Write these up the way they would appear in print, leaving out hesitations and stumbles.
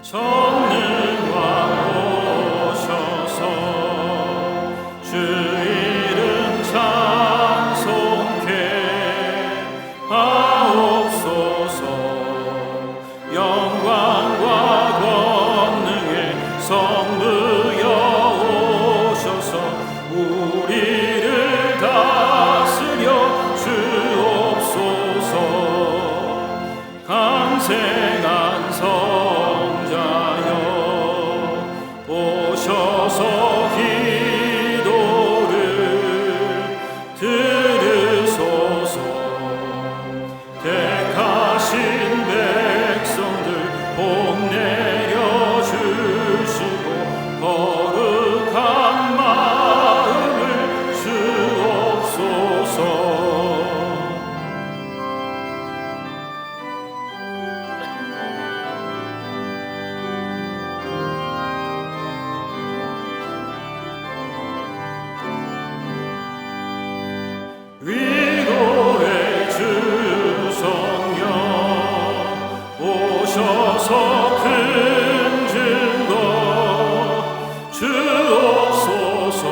전능왕 오셔서 주 이름 찬송케 하옵소서. 영광과 권능의 성부여 오셔서 우리를 다스려 주옵소서. 강생한 성자여 오셔서 기도를 들으소서. 택하신 백성들 복 내려주시고 거룩한 마음을 주옵소서. 위로의 주 성령 오셔서 큰 증거 주옵소서.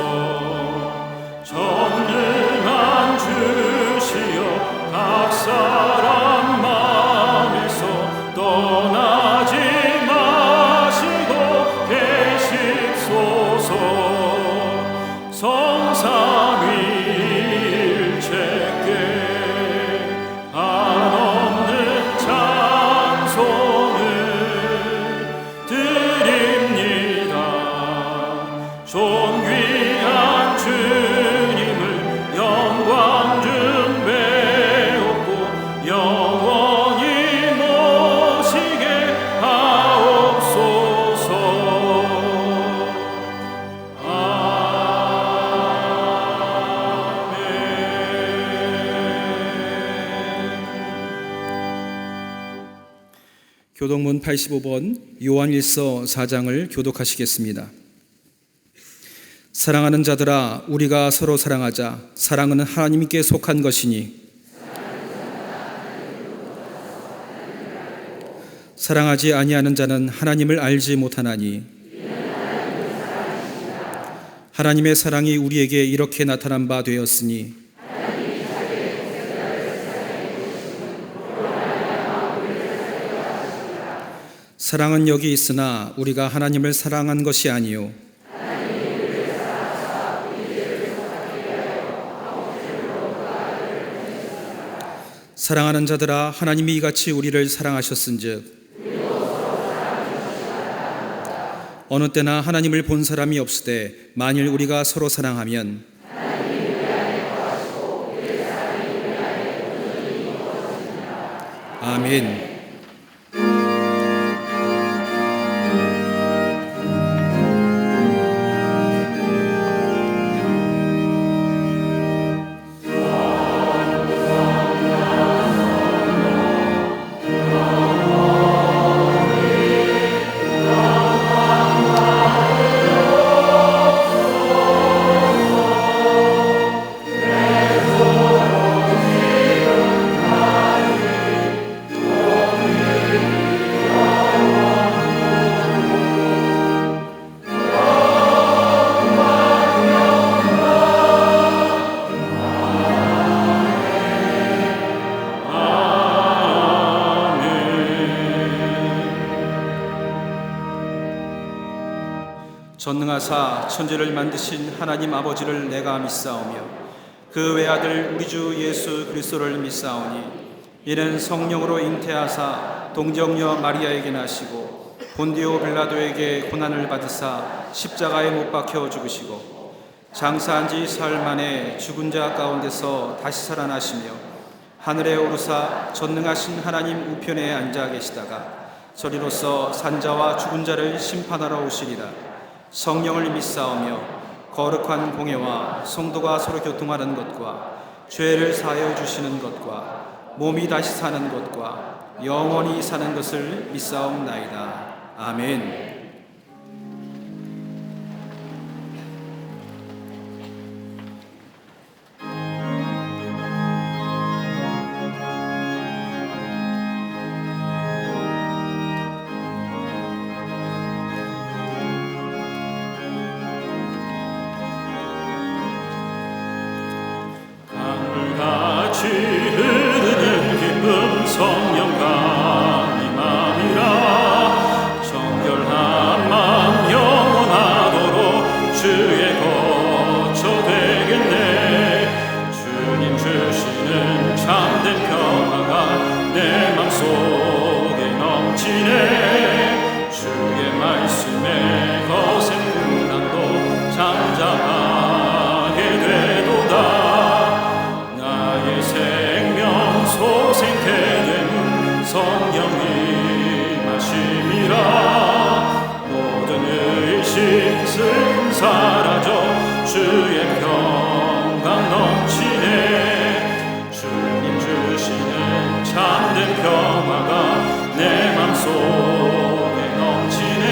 전능한 주시여 각 사람 마음에서 떠나지 마시고 계십소서. 성삼위일체께 한없는 찬송을 드립니다. 존귀한 주님을 영광 중 배웠고 영원히 모시게 하옵소서. 교독문 85번 요한일서 4장을 교독하시겠습니다. 사랑하는 자들아, 우리가 서로 사랑하자. 사랑은 하나님께 속한 것이니 사랑하지 아니하는 자는 하나님을 알지 못하나니 하나님의 사랑이 우리에게 이렇게 나타난 바 되었으니 사랑은 여기 있으나 우리가 하나님을 사랑한 것이 아니요 사랑하는 자들아, 하나님이 이같이 우리를 사랑하셨은즉 어느 때나 하나님을 본 사람이 없으되 만일 우리가 서로 사랑하면 아멘. 전능하사 천지를 만드신 하나님 아버지를 내가 믿사오며 그 외아들 우리 주 예수 그리스도를 믿사오니 이는 성령으로 잉태하사 동정녀 마리아에게 나시고 본디오 빌라도에게 고난을 받으사 십자가에 못 박혀 죽으시고 장사한 지 사흘 만에 죽은 자 가운데서 다시 살아나시며 하늘에 오르사 전능하신 하나님 우편에 앉아 계시다가 저리로서 산자와 죽은 자를 심판하러 오시리라. 성령을 믿사오며 거룩한 공예와 성도가 서로 교통하는 것과 죄를 사하여 주시는 것과 몸이 다시 사는 것과 영원히 사는 것을 믿사옵나이다. 아멘. 같이 흐르는 기쁨 성령 강림함이라. 정결한 맘 영원하도록 주의 거처 되겠네. 주님 주시는 참된 평화가 내 맘속에 넘치네. 주의 말씀에 거센 풍랑도 잠잠하게 되도다. 나의 생명 소생케 되는 성령이 마심이라. 모든 의심 슬픔 사라져 주의 평강 넘치네. 주님 주시는 참된 평화가 내 맘속에 넘치네.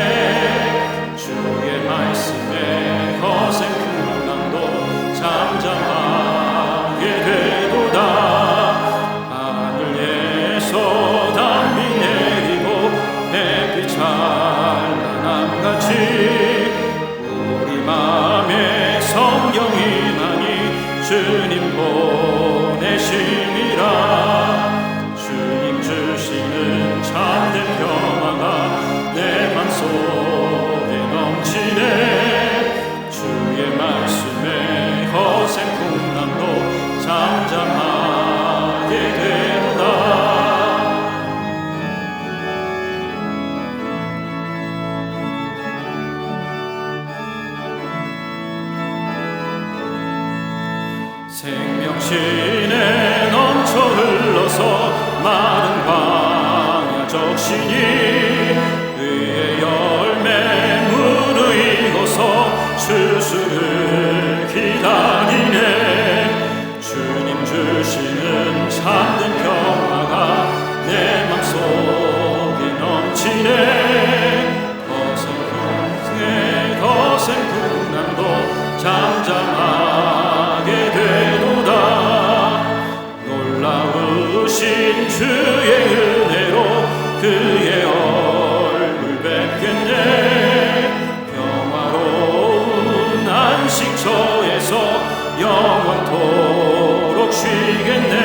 주의 말씀에 거센 풍랑도 잠잠하게 되도다. 하늘에서 담비 내리고 햇빛 찬란함같이 우리 맘에 성령이만이 주님 보내심이라. 주님 주시는 참된 평화가 내 맘속에 넘치네. 주의 말씀에 거센 풍랑도 잠잠하게 되도다. 생명신에 넘쳐 흘러서 마른 광야 적시니 의의 열매 무르익어서 추수를 기다리네. 주님 주시는 참된 평화가 내 맘속에 넘치네. 거센 풍랑도 잠잠하게 되도다. 놀라우신 주의 은혜로 그의 얼굴 뵙겠네. 평화로운 안식처에서 영원토록 쉬겠네.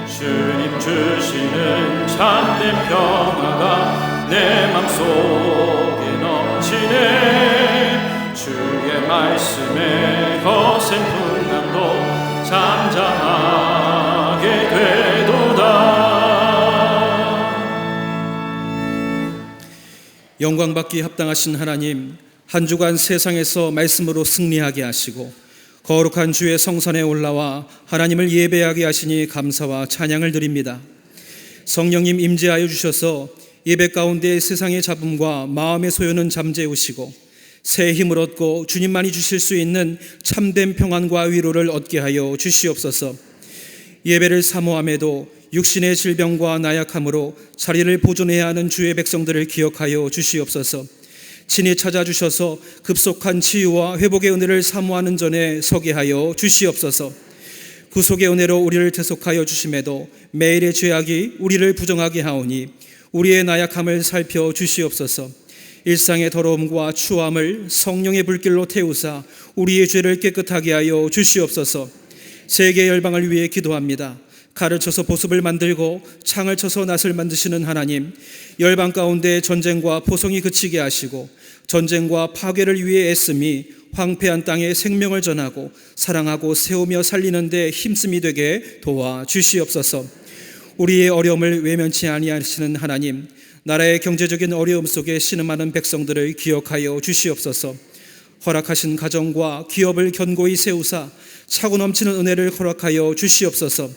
주님 주시는 참된 평화가 내 맘속에 넘치네. 주의 말씀에 거센 풍랑도 잠잠하게 되도다. 영광받기 합당하신 하나님, 한 주간 세상에서 말씀으로 승리하게 하시고 거룩한 주의 성산에 올라와 하나님을 예배하게 하시니 감사와 찬양을 드립니다. 성령님 임재하여 주셔서 예배 가운데 세상의 잡음과 마음의 소요는 잠재우시고 새 힘을 얻고 주님만이 주실 수 있는 참된 평안과 위로를 얻게 하여 주시옵소서. 예배를 사모함에도 육신의 질병과 나약함으로 자리를 보존해야 하는 주의 백성들을 기억하여 주시옵소서. 친히 찾아주셔서 급속한 치유와 회복의 은혜를 사모하는 전에 서게 하여 주시옵소서. 구속의 은혜로 우리를 대속하여 주심에도 매일의 죄악이 우리를 부정하게 하오니 우리의 나약함을 살펴 주시옵소서. 일상의 더러움과 추함을 성령의 불길로 태우사 우리의 죄를 깨끗하게 하여 주시옵소서. 세계 열방을 위해 기도합니다. 칼을 쳐서 보습을 만들고 창을 쳐서 낫을 만드시는 하나님, 열방 가운데 전쟁과 포성이 그치게 하시고 전쟁과 파괴를 위해 애씀이 황폐한 땅에 생명을 전하고 사랑하고 세우며 살리는 데 힘씀이 되게 도와주시옵소서. 우리의 어려움을 외면치 아니하시는 하나님, 나라의 경제적인 어려움 속에 신음하는 백성들을 기억하여 주시옵소서. 허락하신 가정과 기업을 견고히 세우사 차고 넘치는 은혜를 허락하여 주시옵소서.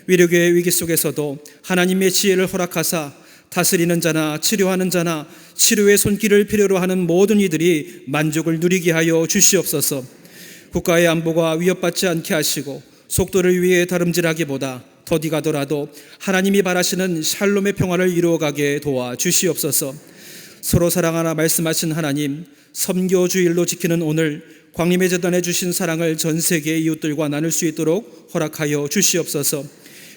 위력의 위기 속에서도 하나님의 지혜를 허락하사 다스리는 자나 치료하는 자나 치료의 손길을 필요로 하는 모든 이들이 만족을 누리게 하여 주시옵소서. 국가의 안보가 위협받지 않게 하시고 속도를 위해 다름질하기보다 더디 가더라도 하나님이 바라시는 샬롬의 평화를 이루어가게 도와주시옵소서. 서로 사랑하라 말씀하신 하나님, 선교주일로 지키는 오늘 광림의 재단에 주신 사랑을 전 세계의 이웃들과 나눌 수 있도록 허락하여 주시옵소서.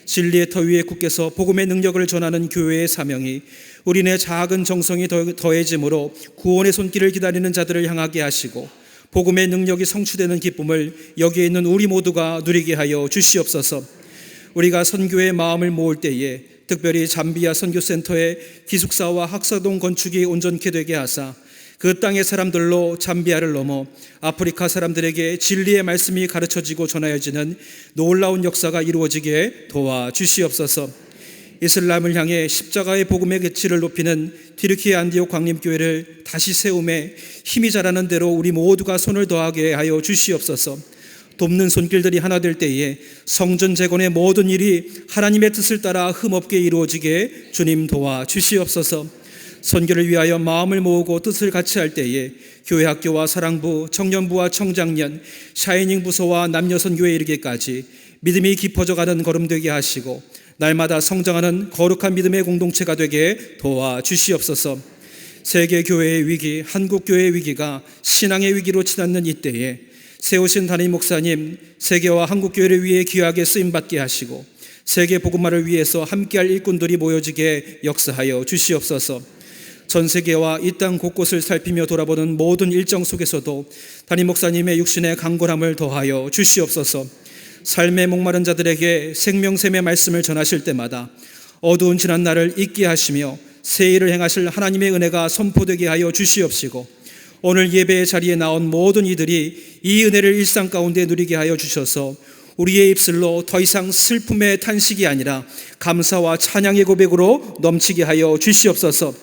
진리의 터 위에 굳게서 복음의 능력을 전하는 교회의 사명이 우리네 작은 정성이 더해짐으로 구원의 손길을 기다리는 자들을 향하게 하시고 복음의 능력이 성취되는 기쁨을 여기에 있는 우리 모두가 누리게 하여 주시옵소서. 우리가 선교의 마음을 모을 때에 특별히 잠비아 선교센터의 기숙사와 학사동 건축이 온전케 되게 하사 그 땅의 사람들로 잠비아를 넘어 아프리카 사람들에게 진리의 말씀이 가르쳐지고 전하여지는 놀라운 역사가 이루어지게 도와주시옵소서. 이슬람을 향해 십자가의 복음의 가치를 높이는 튀르키예 안디옥 광림교회를 다시 세움에 힘이 자라는 대로 우리 모두가 손을 더하게 하여 주시옵소서. 돕는 손길들이 하나 될 때에 성전 재건의 모든 일이 하나님의 뜻을 따라 흠없게 이루어지게 주님 도와주시옵소서. 선교를 위하여 마음을 모으고 뜻을 같이 할 때에 교회 학교와 사랑부, 청년부와 청장년, 샤이닝 부서와 남녀 선교에 이르기까지 믿음이 깊어져가는 걸음 되게 하시고 날마다 성장하는 거룩한 믿음의 공동체가 되게 도와주시옵소서. 세계 교회의 위기, 한국 교회의 위기가 신앙의 위기로 치닫는 이때에 세우신 담임 목사님, 세계와 한국 교회를 위해 귀하게 쓰임 받게 하시고 세계 복음화를 위해서 함께할 일꾼들이 모여지게 역사하여 주시옵소서. 전 세계와 이 땅 곳곳을 살피며 돌아보는 모든 일정 속에서도 담임 목사님의 육신의 강건함을 더하여 주시옵소서. 삶의 목마른 자들에게 생명샘의 말씀을 전하실 때마다 어두운 지난 날을 잊게 하시며 새 일을 행하실 하나님의 은혜가 선포되게 하여 주시옵시고 오늘 예배의 자리에 나온 모든 이들이 이 은혜를 일상 가운데 누리게 하여 주셔서 우리의 입술로 더 이상 슬픔의 탄식이 아니라 감사와 찬양의 고백으로 넘치게 하여 주시옵소서.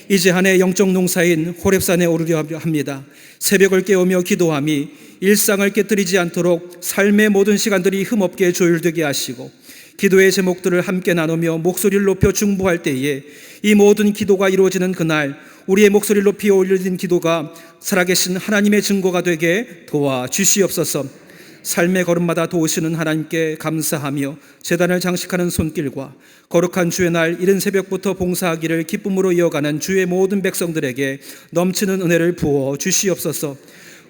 이제 한 해 영적 농사인 호렙산에 오르려 합니다. 새벽을 깨우며 기도함이 일상을 깨뜨리지 않도록 삶의 모든 시간들이 흠없게 조율되게 하시고 기도의 제목들을 함께 나누며 목소리를 높여 중보할 때에 이 모든 기도가 이루어지는 그날 우리의 목소리를 높이 올려진 기도가 살아계신 하나님의 증거가 되게 도와주시옵소서. 삶의 걸음마다 도우시는 하나님께 감사하며 제단을 장식하는 손길과 거룩한 주의 날 이른 새벽부터 봉사하기를 기쁨으로 이어가는 주의 모든 백성들에게 넘치는 은혜를 부어 주시옵소서.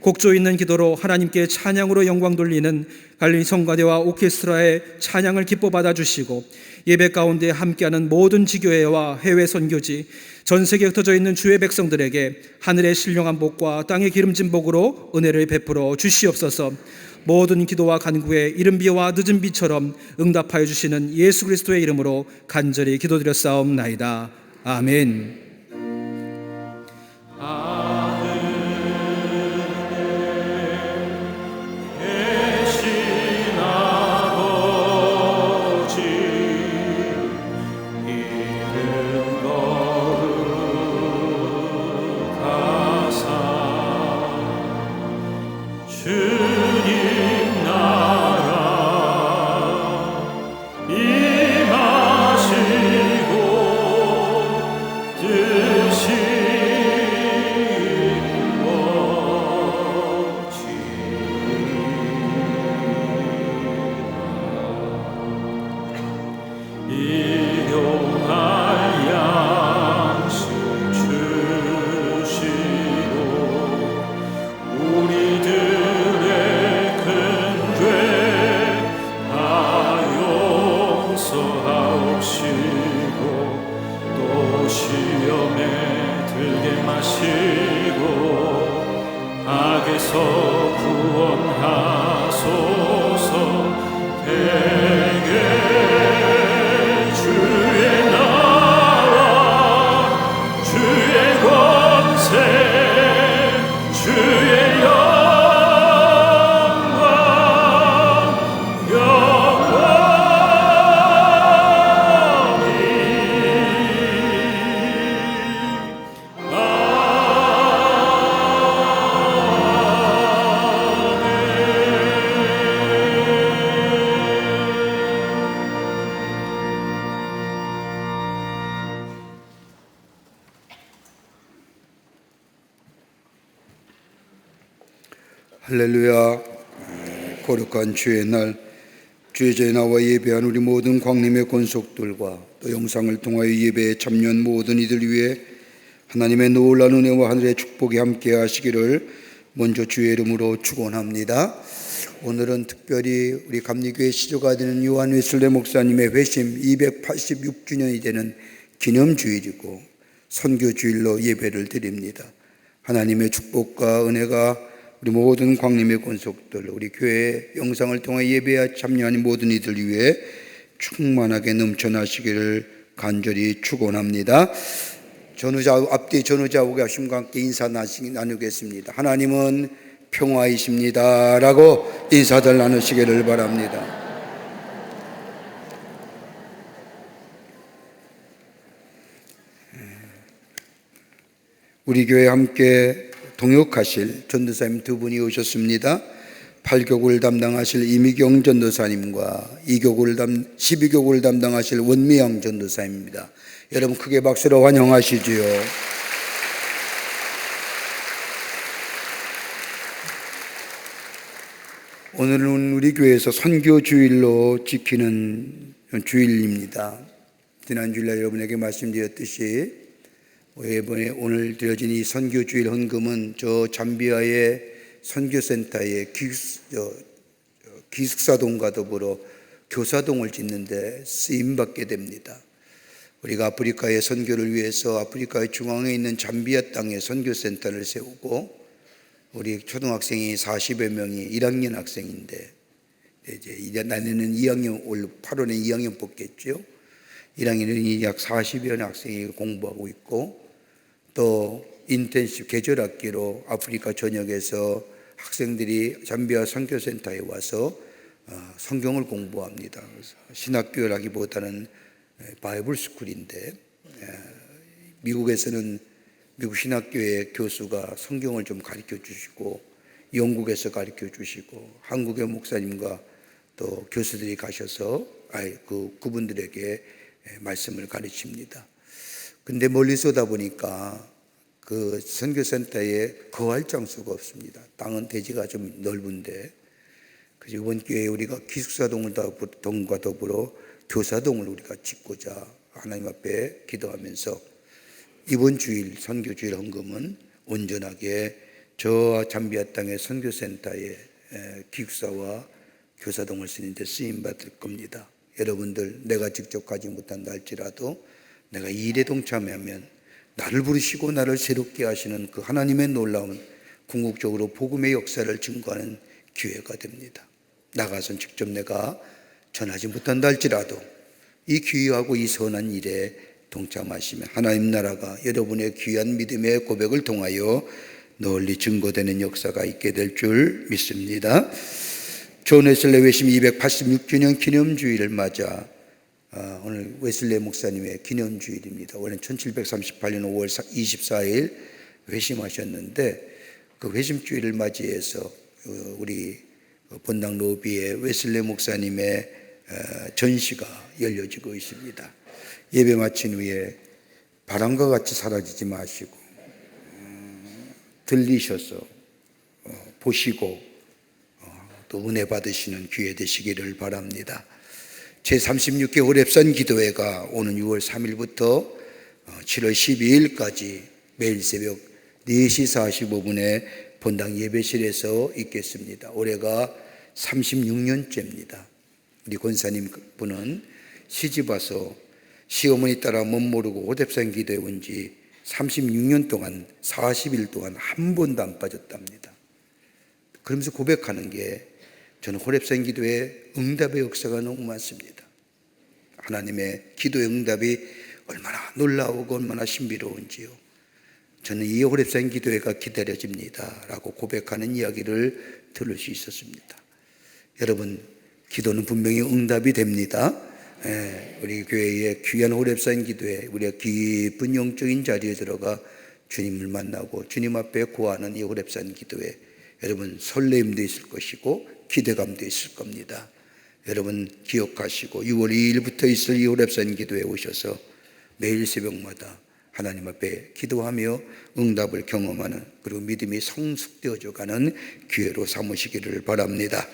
곡조 있는 기도로 하나님께 찬양으로 영광 돌리는 갈릴리 성가대와 오케스트라의 찬양을 기뻐 받아주시고 예배 가운데 함께하는 모든 지교회와 해외 선교지 전 세계에 흩어져 있는 주의 백성들에게 하늘의 신령한 복과 땅의 기름진 복으로 은혜를 베풀어 주시옵소서. 모든 기도와 간구에 이른 비와 늦은 비처럼 응답하여 주시는 예수 그리스도의 이름으로 간절히 기도드렸사옵나이다. 아멘. 할렐루야. 거룩한 주의 날 주의 전에 나와 예배한 우리 모든 광림의 권속들과 또 영상을 통하여 예배에 참여한 모든 이들 위해 하나님의 놀라운 은혜와 하늘의 축복이 함께 하시기를 먼저 주의 이름으로 축원합니다. 오늘은 특별히 우리 감리교회 시조가 되는 요한 웨슬레 목사님의 회심 286주년이 되는 기념주일이고 선교주일로 예배를 드립니다. 하나님의 축복과 은혜가 우리 모든 광림의 권속들, 우리 교회 영상을 통해 예배에 참여하는 모든 이들 위해 충만하게 넘쳐나시기를 간절히 축원합니다. 앞뒤 전우좌우 하심과 함께 인사 나누겠습니다. 하나님은 평화이십니다 라고 인사들 나누시기를 바랍니다. 우리 교회 함께 동역하실 전도사님 두 분이 오셨습니다. 8교구를 담당하실 이미경 전도사님과 12교구를 담당하실 원미양 전도사님입니다. 여러분 크게 박수로 환영하시지요. 오늘은 우리 교회에서 선교주일로 지키는 주일입니다. 지난 주일날 여러분에게 말씀드렸듯이 이번에 오늘 드려진 이 선교주일 헌금은 저 잠비아의 선교센터의 기숙사동과 더불어 교사동을 짓는데 쓰임받게 됩니다. 우리가 아프리카의 선교를 위해서 아프리카의 중앙에 있는 잠비아 땅에 선교센터를 세우고 우리 초등학생이 40여 명이 1학년 학생인데 이제 내년에는 2학년, 올 8월에 2학년 뽑겠죠. 1학년은 약 40여 학생이 공부하고 있고 또 인텐시브 계절학기로 아프리카 전역에서 학생들이 잠비아 선교센터에 와서 성경을 공부합니다. 그래서 신학교라기보다는 바이블 스쿨인데 미국에서는 미국 신학교의 교수가 성경을 좀 가르쳐 주시고 영국에서 가르쳐 주시고 한국의 목사님과 또 교수들이 가셔서 그분들에게 말씀을 가르칩니다. 근데 멀리서 오다 보니까 그 선교센터에 거할 장소가 없습니다. 땅은 대지가 좀 넓은데 그래서 이번 기회에 우리가 기숙사동과 더불어 교사동을 우리가 짓고자 하나님 앞에 기도하면서 이번 주일 선교주일 헌금은 온전하게 저 잠비아 땅의 선교센터에 기숙사와 교사동을 쓰는 데 쓰임받을 겁니다. 여러분들 내가 직접 가지 못한다 할지라도 내가 이 일에 동참하면 나를 부르시고 나를 새롭게 하시는 그 하나님의 놀라운 궁극적으로 복음의 역사를 증거하는 기회가 됩니다. 나가서 직접 내가 전하지 못한다 할지라도 이 귀하고 이 선한 일에 동참하시면 하나님 나라가 여러분의 귀한 믿음의 고백을 통하여 널리 증거되는 역사가 있게 될 줄 믿습니다. 존 웨슬레 회심 286주년 기념주일을 맞아 오늘 웨슬레 목사님의 기념주일입니다. 원래 1738년 5월 24일 회심하셨는데 그 회심주일을 맞이해서 우리 본당 로비에 웨슬레 목사님의 전시가 열려지고 있습니다. 예배 마친 후에 바람과 같이 사라지지 마시고 들리셔서 보시고 또 은혜 받으시는 기회 되시기를 바랍니다. 제36회 호렙산 기도회가 오는 6월 3일부터 7월 12일까지 매일 새벽 4시 45분에 본당 예배실에서 있겠습니다. 올해가 36년째입니다. 우리 권사님 분은 시집와서 시어머니 따라 멋모르고 호렙산 기도에 온 지 36년 동안 40일 동안 한 번도 안 빠졌답니다. 그러면서 고백하는 게 저는 호렙산 기도의 응답의 역사가 너무 많습니다. 하나님의 기도의 응답이 얼마나 놀라우고 얼마나 신비로운지요. 저는 이 호렙산 기도회가 기다려집니다 라고 고백하는 이야기를 들을 수 있었습니다. 여러분, 기도는 분명히 응답이 됩니다. 우리 교회의 귀한 호렙산 기도회, 우리가 깊은 영적인 자리에 들어가 주님을 만나고 주님 앞에 구하는 이 호렙산 기도회, 여러분 설레임도 있을 것이고 기대감도 있을 겁니다. 여러분 기억하시고 6월 2일부터 있을 이 호렙산 기도에 오셔서 매일 새벽마다 하나님 앞에 기도하며 응답을 경험하는, 그리고 믿음이 성숙되어져 가는 기회로 삼으시기를 바랍니다.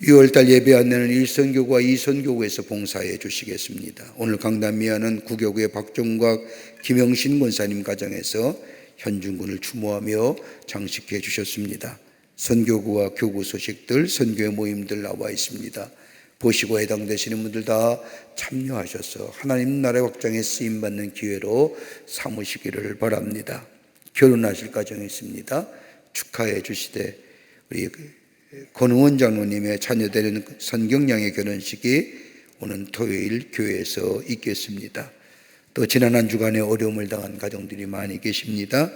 6월달 예배 안내는 1선교구와 2선교구에서 봉사해 주시겠습니다. 오늘 강남미아는 구교구의 박종각, 김영신 권사님 가정에서 현준군을 추모하며 장식해 주셨습니다. 선교구와 교구 소식들, 선교회 모임들 나와 있습니다. 보시고 해당되시는 분들 다 참여하셔서 하나님 나라의 확장에 쓰임받는 기회로 삼으시기를 바랍니다. 결혼하실 가정이 있습니다. 축하해 주시되 우리 권우원 장로님의 자녀되는 선경양의 결혼식이 오는 토요일 교회에서 있겠습니다. 또 지난 한 주간에 어려움을 당한 가정들이 많이 계십니다.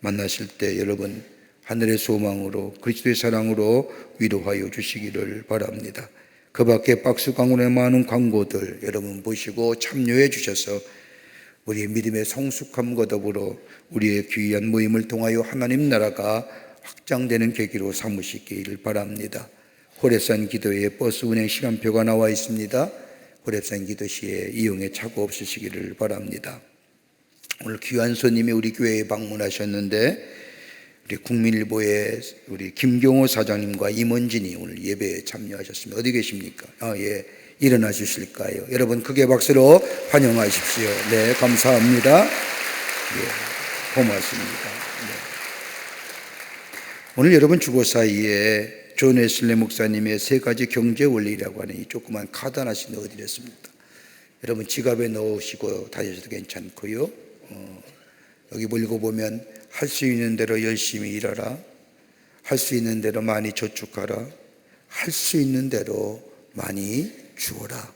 만나실 때 여러분 하늘의 소망으로 그리스도의 사랑으로 위로하여 주시기를 바랍니다. 그 밖에 박스 광고의 많은 광고들 여러분 보시고 참여해 주셔서 우리의 믿음의 성숙함과 더불어 우리의 귀한 모임을 통하여 하나님 나라가 확장되는 계기로 삼으시기를 바랍니다. 호랩산 기도회 버스 운행 시간표가 나와 있습니다. 호랩산 기도시에 이용에 착오 없으시기를 바랍니다. 오늘 귀한 손님이 우리 교회에 방문하셨는데 우리 국민일보의 우리 김경호 사장님과 임원진이 오늘 예배에 참여하셨습니다. 어디 계십니까? 예, 일어나 주실까요? 여러분 크게 박수로 환영하십시오. 네, 감사합니다. 예, 고맙습니다. 네. 오늘 여러분 주보 사이에 존 웨슬리 목사님의 3가지 경제 원리라고 하는 이 조그만 카드 하나씩 넣어드렸습니다. 여러분 지갑에 넣으시고 다니셔도 괜찮고요. 여기 읽어보면 할 수 있는 대로 열심히 일하라, 할 수 있는 대로 많이 저축하라, 할 수 있는 대로 많이 주어라.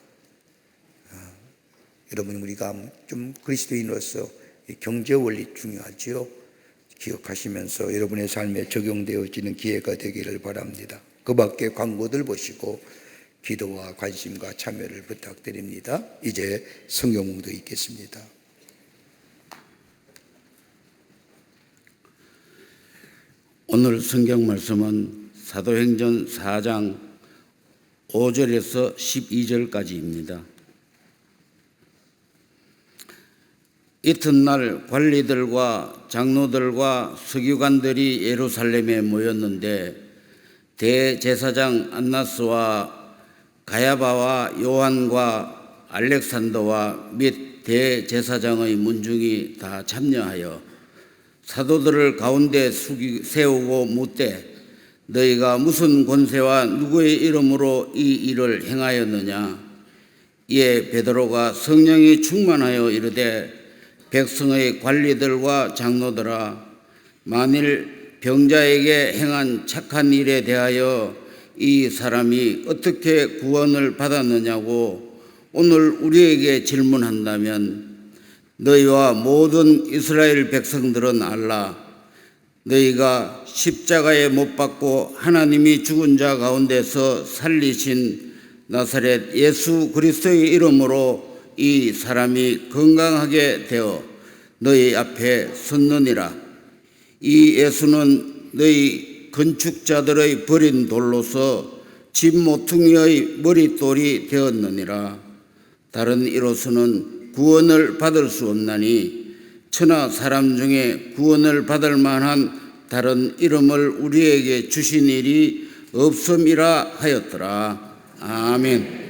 여러분 우리가 좀 그리스도인으로서 경제 원리 중요하지요. 기억하시면서 여러분의 삶에 적용되어지는 기회가 되기를 바랍니다. 그 밖에 광고들 보시고 기도와 관심과 참여를 부탁드립니다. 이제 성경공도 있겠습니다. 오늘 성경 말씀은 사도행전 4장 5절에서 12절까지입니다. 이튿날 관리들과 장로들과 서기관들이 예루살렘에 모였는데 대제사장 안나스와 가야바와 요한과 알렉산더와 및 대제사장의 문중이 다 참여하여 사도들을 가운데 세우고 묻되 너희가 무슨 권세와 누구의 이름으로 이 일을 행하였느냐? 이에 베드로가 성령이 충만하여 이르되 백성의 관리들과 장로들아, 만일 병자에게 행한 착한 일에 대하여 이 사람이 어떻게 구원을 받았느냐고 오늘 우리에게 질문한다면 너희와 모든 이스라엘 백성들은 알라. 너희가 십자가에 못 박고 하나님이 죽은 자 가운데서 살리신 나사렛 예수 그리스도의 이름으로 이 사람이 건강하게 되어 너희 앞에 섰느니라. 이 예수는 너희 건축자들의 버린 돌로서 집 모퉁이의 머릿돌이 되었느니라. 다른 이로서는 구원을 받을 수 없나니 천하 사람 중에 구원을 받을 만한 다른 이름을 우리에게 주신 일이 없음이라 하였더라. 아멘.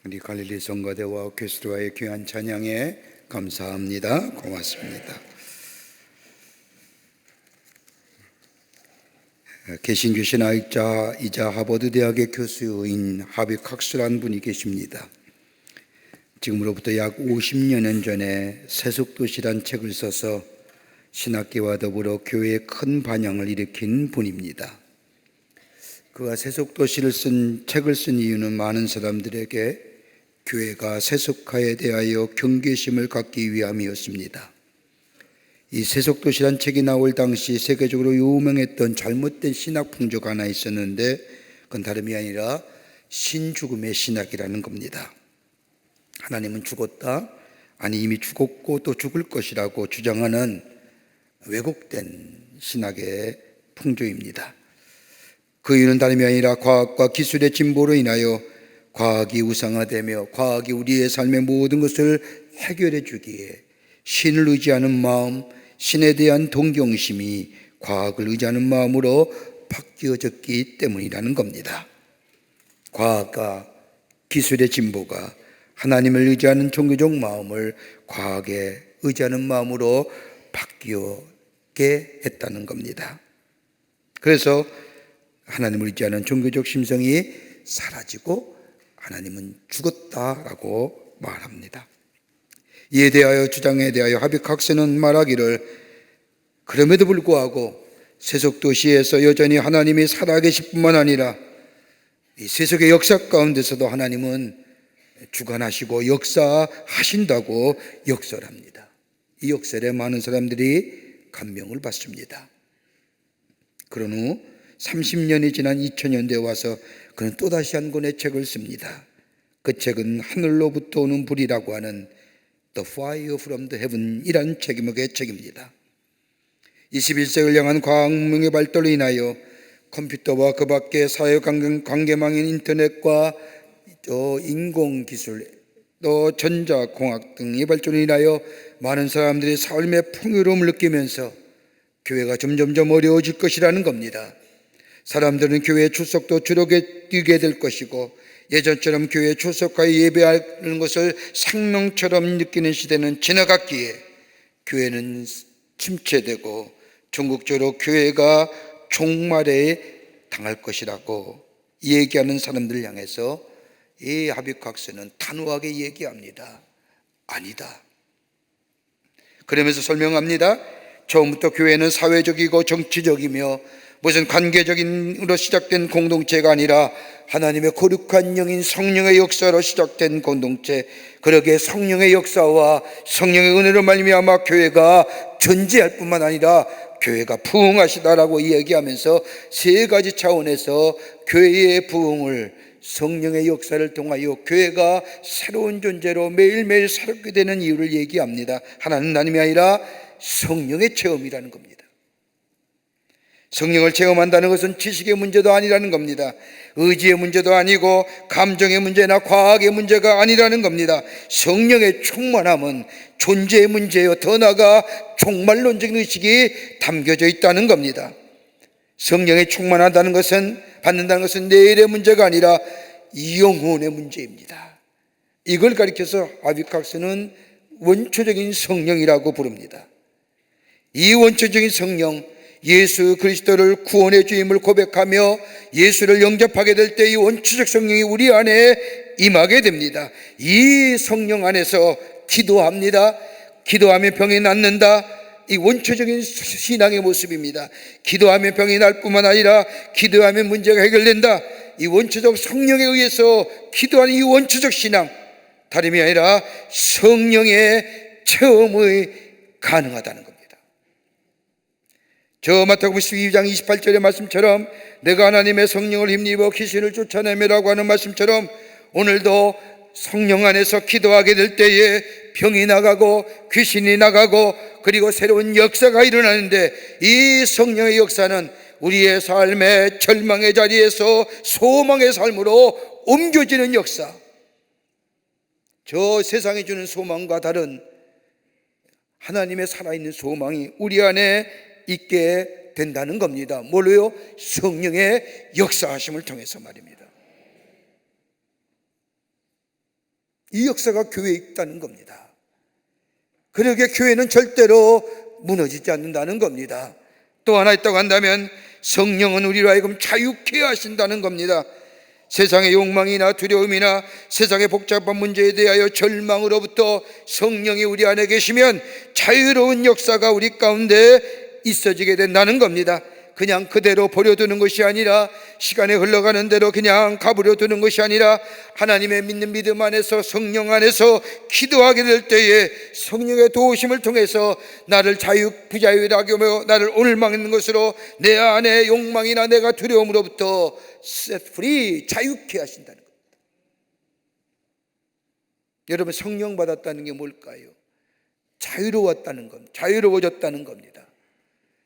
우리 갈릴리 성가대와 교수들과의 귀한 찬양에 감사합니다. 고맙습니다. 개신교 신학자이자 하버드 대학의 교수인 하비 칵스라는 분이 계십니다. 지금으로부터 약 50년 전에 세속도시란 책을 써서 신학계와 더불어 교회에 큰 반향을 일으킨 분입니다. 그가 세속도시를 책을 쓴 이유는 많은 사람들에게 교회가 세속화에 대하여 경계심을 갖기 위함이었습니다. 이 세속도시란 책이 나올 당시 세계적으로 유명했던 잘못된 신학 풍조가 하나 있었는데 그건 다름이 아니라 신죽음의 신학이라는 겁니다. 하나님은 죽었다, 아니 이미 죽었고 또 죽을 것이라고 주장하는 왜곡된 신학의 풍조입니다. 그 이유는 다름이 아니라 과학과 기술의 진보로 인하여 과학이 우상화되며 과학이 우리의 삶의 모든 것을 해결해 주기에 신을 의지하는 마음, 신에 대한 동경심이 과학을 의지하는 마음으로 바뀌어졌기 때문이라는 겁니다. 과학과 기술의 진보가 하나님을 의지하는 종교적 마음을 과학에 의지하는 마음으로 바뀌게 했다는 겁니다. 그래서 하나님을 의지하는 종교적 심성이 사라지고 하나님은 죽었다라고 말합니다. 이에 대하여 주장에 대하여 하비 칵스는 말하기를 그럼에도 불구하고 세속도시에서 여전히 하나님이 살아계실 뿐만 아니라 이 세속의 역사 가운데서도 하나님은 주관하시고 역사하신다고 역설합니다. 이 역설에 많은 사람들이 감명을 받습니다. 그런 후 30년이 지난 2000년대에 와서 그는 또다시 한 권의 책을 씁니다. 그 책은 하늘로부터 오는 불이라고 하는 The Fire from the Heaven 이라는 제목의 책입니다. 21세기를 향한 과학문명의 발달로 인하여 컴퓨터와 그 밖의 사회관계망인 인터넷과 인공기술 또 전자공학 등의 발전으로 인하여 많은 사람들이 삶의 풍요로움을 느끼면서 교회가 점점점 어려워질 것이라는 겁니다. 사람들은 교회에 출석도 줄어들게 될 것이고 예전처럼 교회에 출석하여 예배하는 것을 생명처럼 느끼는 시대는 지나갔기에 교회는 침체되고 전국적으로 교회가 종말에 당할 것이라고 얘기하는 사람들을 향해서 이 하비 칵스는 단호하게 얘기합니다. 아니다. 그러면서 설명합니다. 처음부터 교회는 사회적이고 정치적이며 무슨 관계적인으로 시작된 공동체가 아니라 하나님의 거룩한 영인 성령의 역사로 시작된 공동체, 그러기에 성령의 역사와 성령의 은혜로 말미암아 교회가 존재할 뿐만 아니라 교회가 부흥하시다라고 이야기하면서 세 가지 차원에서 교회의 부흥을 성령의 역사를 통하여 교회가 새로운 존재로 매일매일 살게 되는 이유를 얘기합니다. 하나는 하나님이 아니라 성령의 체험이라는 겁니다. 성령을 체험한다는 것은 지식의 문제도 아니라는 겁니다. 의지의 문제도 아니고 감정의 문제나 과학의 문제가 아니라는 겁니다. 성령의 충만함은 존재의 문제요, 더 나아가 종말론적인 의식이 담겨져 있다는 겁니다. 성령의 충만하다는 것은, 받는다는 것은 내일의 문제가 아니라 영혼의 문제입니다. 이걸 가리켜서 하비 칵스는 원초적인 성령이라고 부릅니다. 이 원초적인 성령, 예수 그리스도를 구원의 주임을 고백하며 예수를 영접하게 될 때 이 원초적 성령이 우리 안에 임하게 됩니다. 이 성령 안에서 기도합니다. 기도하면 병이 낫는다. 이 원초적인 신앙의 모습입니다. 기도하면 병이 날 뿐만 아니라 기도하면 문제가 해결된다. 이 원초적 성령에 의해서 기도하는 이 원초적 신앙, 다름이 아니라 성령의 체험이 가능하다는 겁니다. 저 마태복음 12장 28절의 말씀처럼 내가 하나님의 성령을 힘입어 귀신을 쫓아내며라고 하는 말씀처럼 오늘도 성령 안에서 기도하게 될 때에 병이 나가고 귀신이 나가고 그리고 새로운 역사가 일어나는데, 이 성령의 역사는 우리의 삶의 절망의 자리에서 소망의 삶으로 옮겨지는 역사, 저 세상이 주는 소망과 다른 하나님의 살아있는 소망이 우리 안에 있게 된다는 겁니다. 뭘로요? 성령의 역사하심을 통해서 말입니다. 이 역사가 교회에 있다는 겁니다. 그러기에 교회는 절대로 무너지지 않는다는 겁니다. 또 하나 있다고 한다면 성령은 우리로 하여금 자유케 하신다는 겁니다. 세상의 욕망이나 두려움이나 세상의 복잡한 문제에 대하여 절망으로부터 성령이 우리 안에 계시면 자유로운 역사가 우리 가운데 있어지게 된다는 겁니다. 그냥 그대로 버려두는 것이 아니라, 시간이 흘러가는 대로 그냥 가버려 두는 것이 아니라, 하나님의 믿는 믿음 안에서 성령 안에서 기도하게 될 때에 성령의 도우심을 통해서 나를 부자유하게 하며 나를 오늘망하는 것으로 내 안에 욕망이나 내가 두려움으로부터 set free, 자유케 하신다는 겁니다. 여러분, 성령 받았다는 게 뭘까요? 자유로웠다는 겁니다. 자유로워졌다는 겁니다.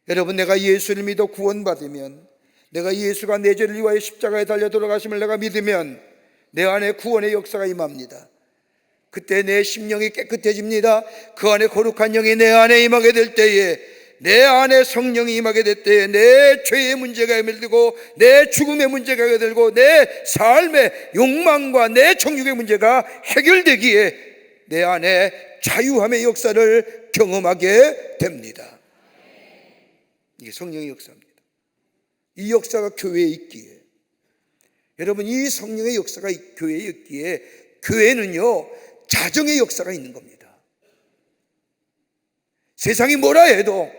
여러분, 내가 예수를 믿어 구원받으면, 내가 예수가 내 죄를 위하여 십자가에 달려 돌아가심을 내가 믿으면 내 안에 구원의 역사가 임합니다. 그때 내 심령이 깨끗해집니다. 그 안에 거룩한 영이 내 안에 임하게 될 때에, 내 안에 성령이 임하게 될 때에 내 죄의 문제가 해결되고, 내 죽음의 문제가 해결되고, 내 삶의 욕망과 내 정욕의 문제가 해결되기에 내 안에 자유함의 역사를 경험하게 됩니다. 이게 성령의 역사입니다. 이 역사가 교회에 있기에, 여러분, 이 성령의 역사가 교회에 있기에 교회는요, 자정의 역사가 있는 겁니다. 세상이 뭐라 해도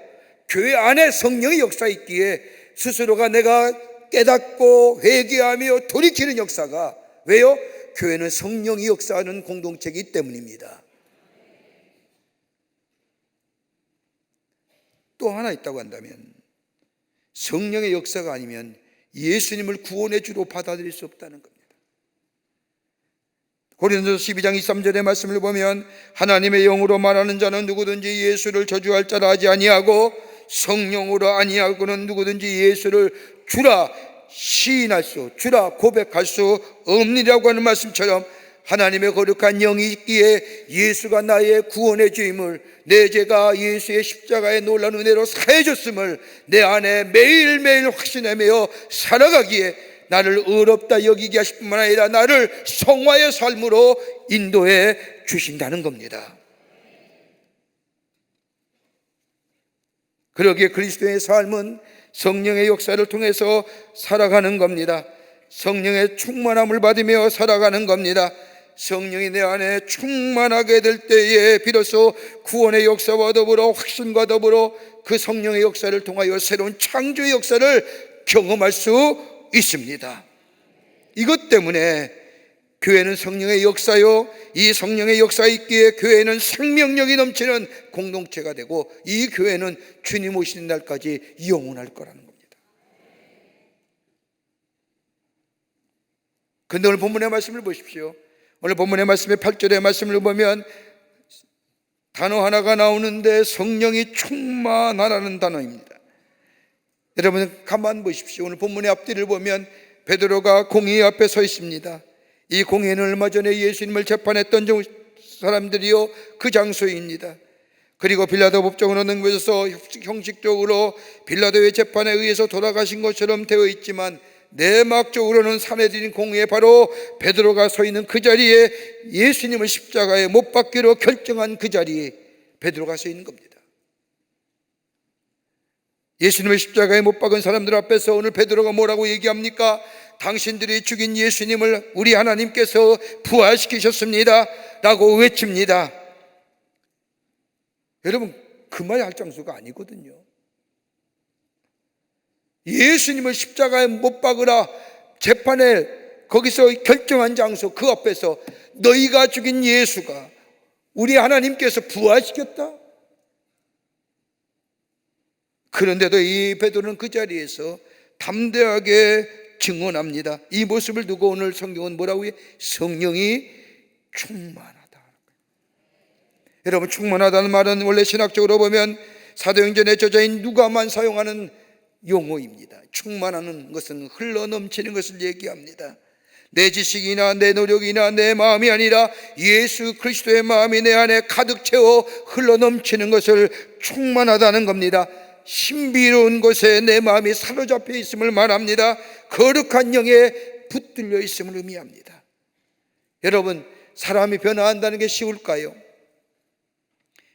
교회 안에 성령의 역사가 있기에 스스로가 내가 깨닫고 회개하며 돌이키는 역사가, 왜요? 교회는 성령이 역사하는 공동체이기 때문입니다. 또 하나 있다고 한다면, 성령의 역사가 아니면 예수님을 구원의 주로 받아들일 수 없다는 겁니다. 고린도서 12장 23절의 말씀을 보면, 하나님의 영으로 말하는 자는 누구든지 예수를 저주할 자라 하지 아니하고, 성령으로 아니하고는 누구든지 예수를 주라 시인할 수, 주라 고백할 수 없느니라고 하는 말씀처럼, 하나님의 거룩한 영이 있기에 예수가 나의 구원의 주임을, 내 죄가 예수의 십자가의 놀라운 은혜로 사해졌음을 내 안에 매일매일 확신하며 살아가기에 나를 의롭다 여기게 하실 뿐만 아니라 나를 성화의 삶으로 인도해 주신다는 겁니다. 그러기에 그리스도의 삶은 성령의 역사를 통해서 살아가는 겁니다. 성령의 충만함을 받으며 살아가는 겁니다. 성령이 내 안에 충만하게 될 때에 비로소 구원의 역사와 더불어 확신과 더불어 그 성령의 역사를 통하여 새로운 창조의 역사를 경험할 수 있습니다. 이것 때문에 교회는 성령의 역사요, 이 성령의 역사가 있기에 교회는 생명력이 넘치는 공동체가 되고, 이 교회는 주님 오시는 날까지 영원할 거라는 겁니다. 그런데 오늘 본문의 말씀을 보십시오. 오늘 본문의 말씀의 8절의 말씀을 보면 단어 하나가 나오는데 성령이 충만하라는 단어입니다. 여러분, 가만 보십시오. 오늘 본문의 앞뒤를 보면 베드로가 공회 앞에 서 있습니다. 이 공회는 얼마 전에 예수님을 재판했던 사람들이요, 그 장소입니다. 그리고 빌라도 법정으로 넘겨져서 형식적으로 빌라도의 재판에 의해서 돌아가신 것처럼 되어 있지만, 내막적으로는 사내들인 공회에 바로 베드로가 서 있는 그 자리에, 예수님을 십자가에 못 박기로 결정한 그 자리에 베드로가 서 있는 겁니다. 예수님을 십자가에 못 박은 사람들 앞에서 오늘 베드로가 뭐라고 얘기합니까? 당신들이 죽인 예수님을 우리 하나님께서 부활시키셨습니다 라고 외칩니다. 여러분, 그 말이 할 장소가 아니거든요. 예수님을 십자가에 못 박으라 재판에 거기서 결정한 장소, 그 앞에서 너희가 죽인 예수가 우리 하나님께서 부활시켰다? 그런데도 이 베드로는 그 자리에서 담대하게 증언합니다. 이 모습을 두고 오늘 성경은 뭐라고 해요? 성령이 충만하다. 여러분, 충만하다는 말은 원래 신학적으로 보면 사도행전의 저자인 누가만 사용하는 용어입니다. 충만하는 것은 흘러넘치는 것을 얘기합니다. 내 지식이나 내 노력이나 내 마음이 아니라 예수 그리스도의 마음이 내 안에 가득 채워 흘러넘치는 것을 충만하다는 겁니다. 신비로운 곳에 내 마음이 사로잡혀 있음을 말합니다. 거룩한 영에 붙들려 있음을 의미합니다. 여러분, 사람이 변화한다는 게 쉬울까요?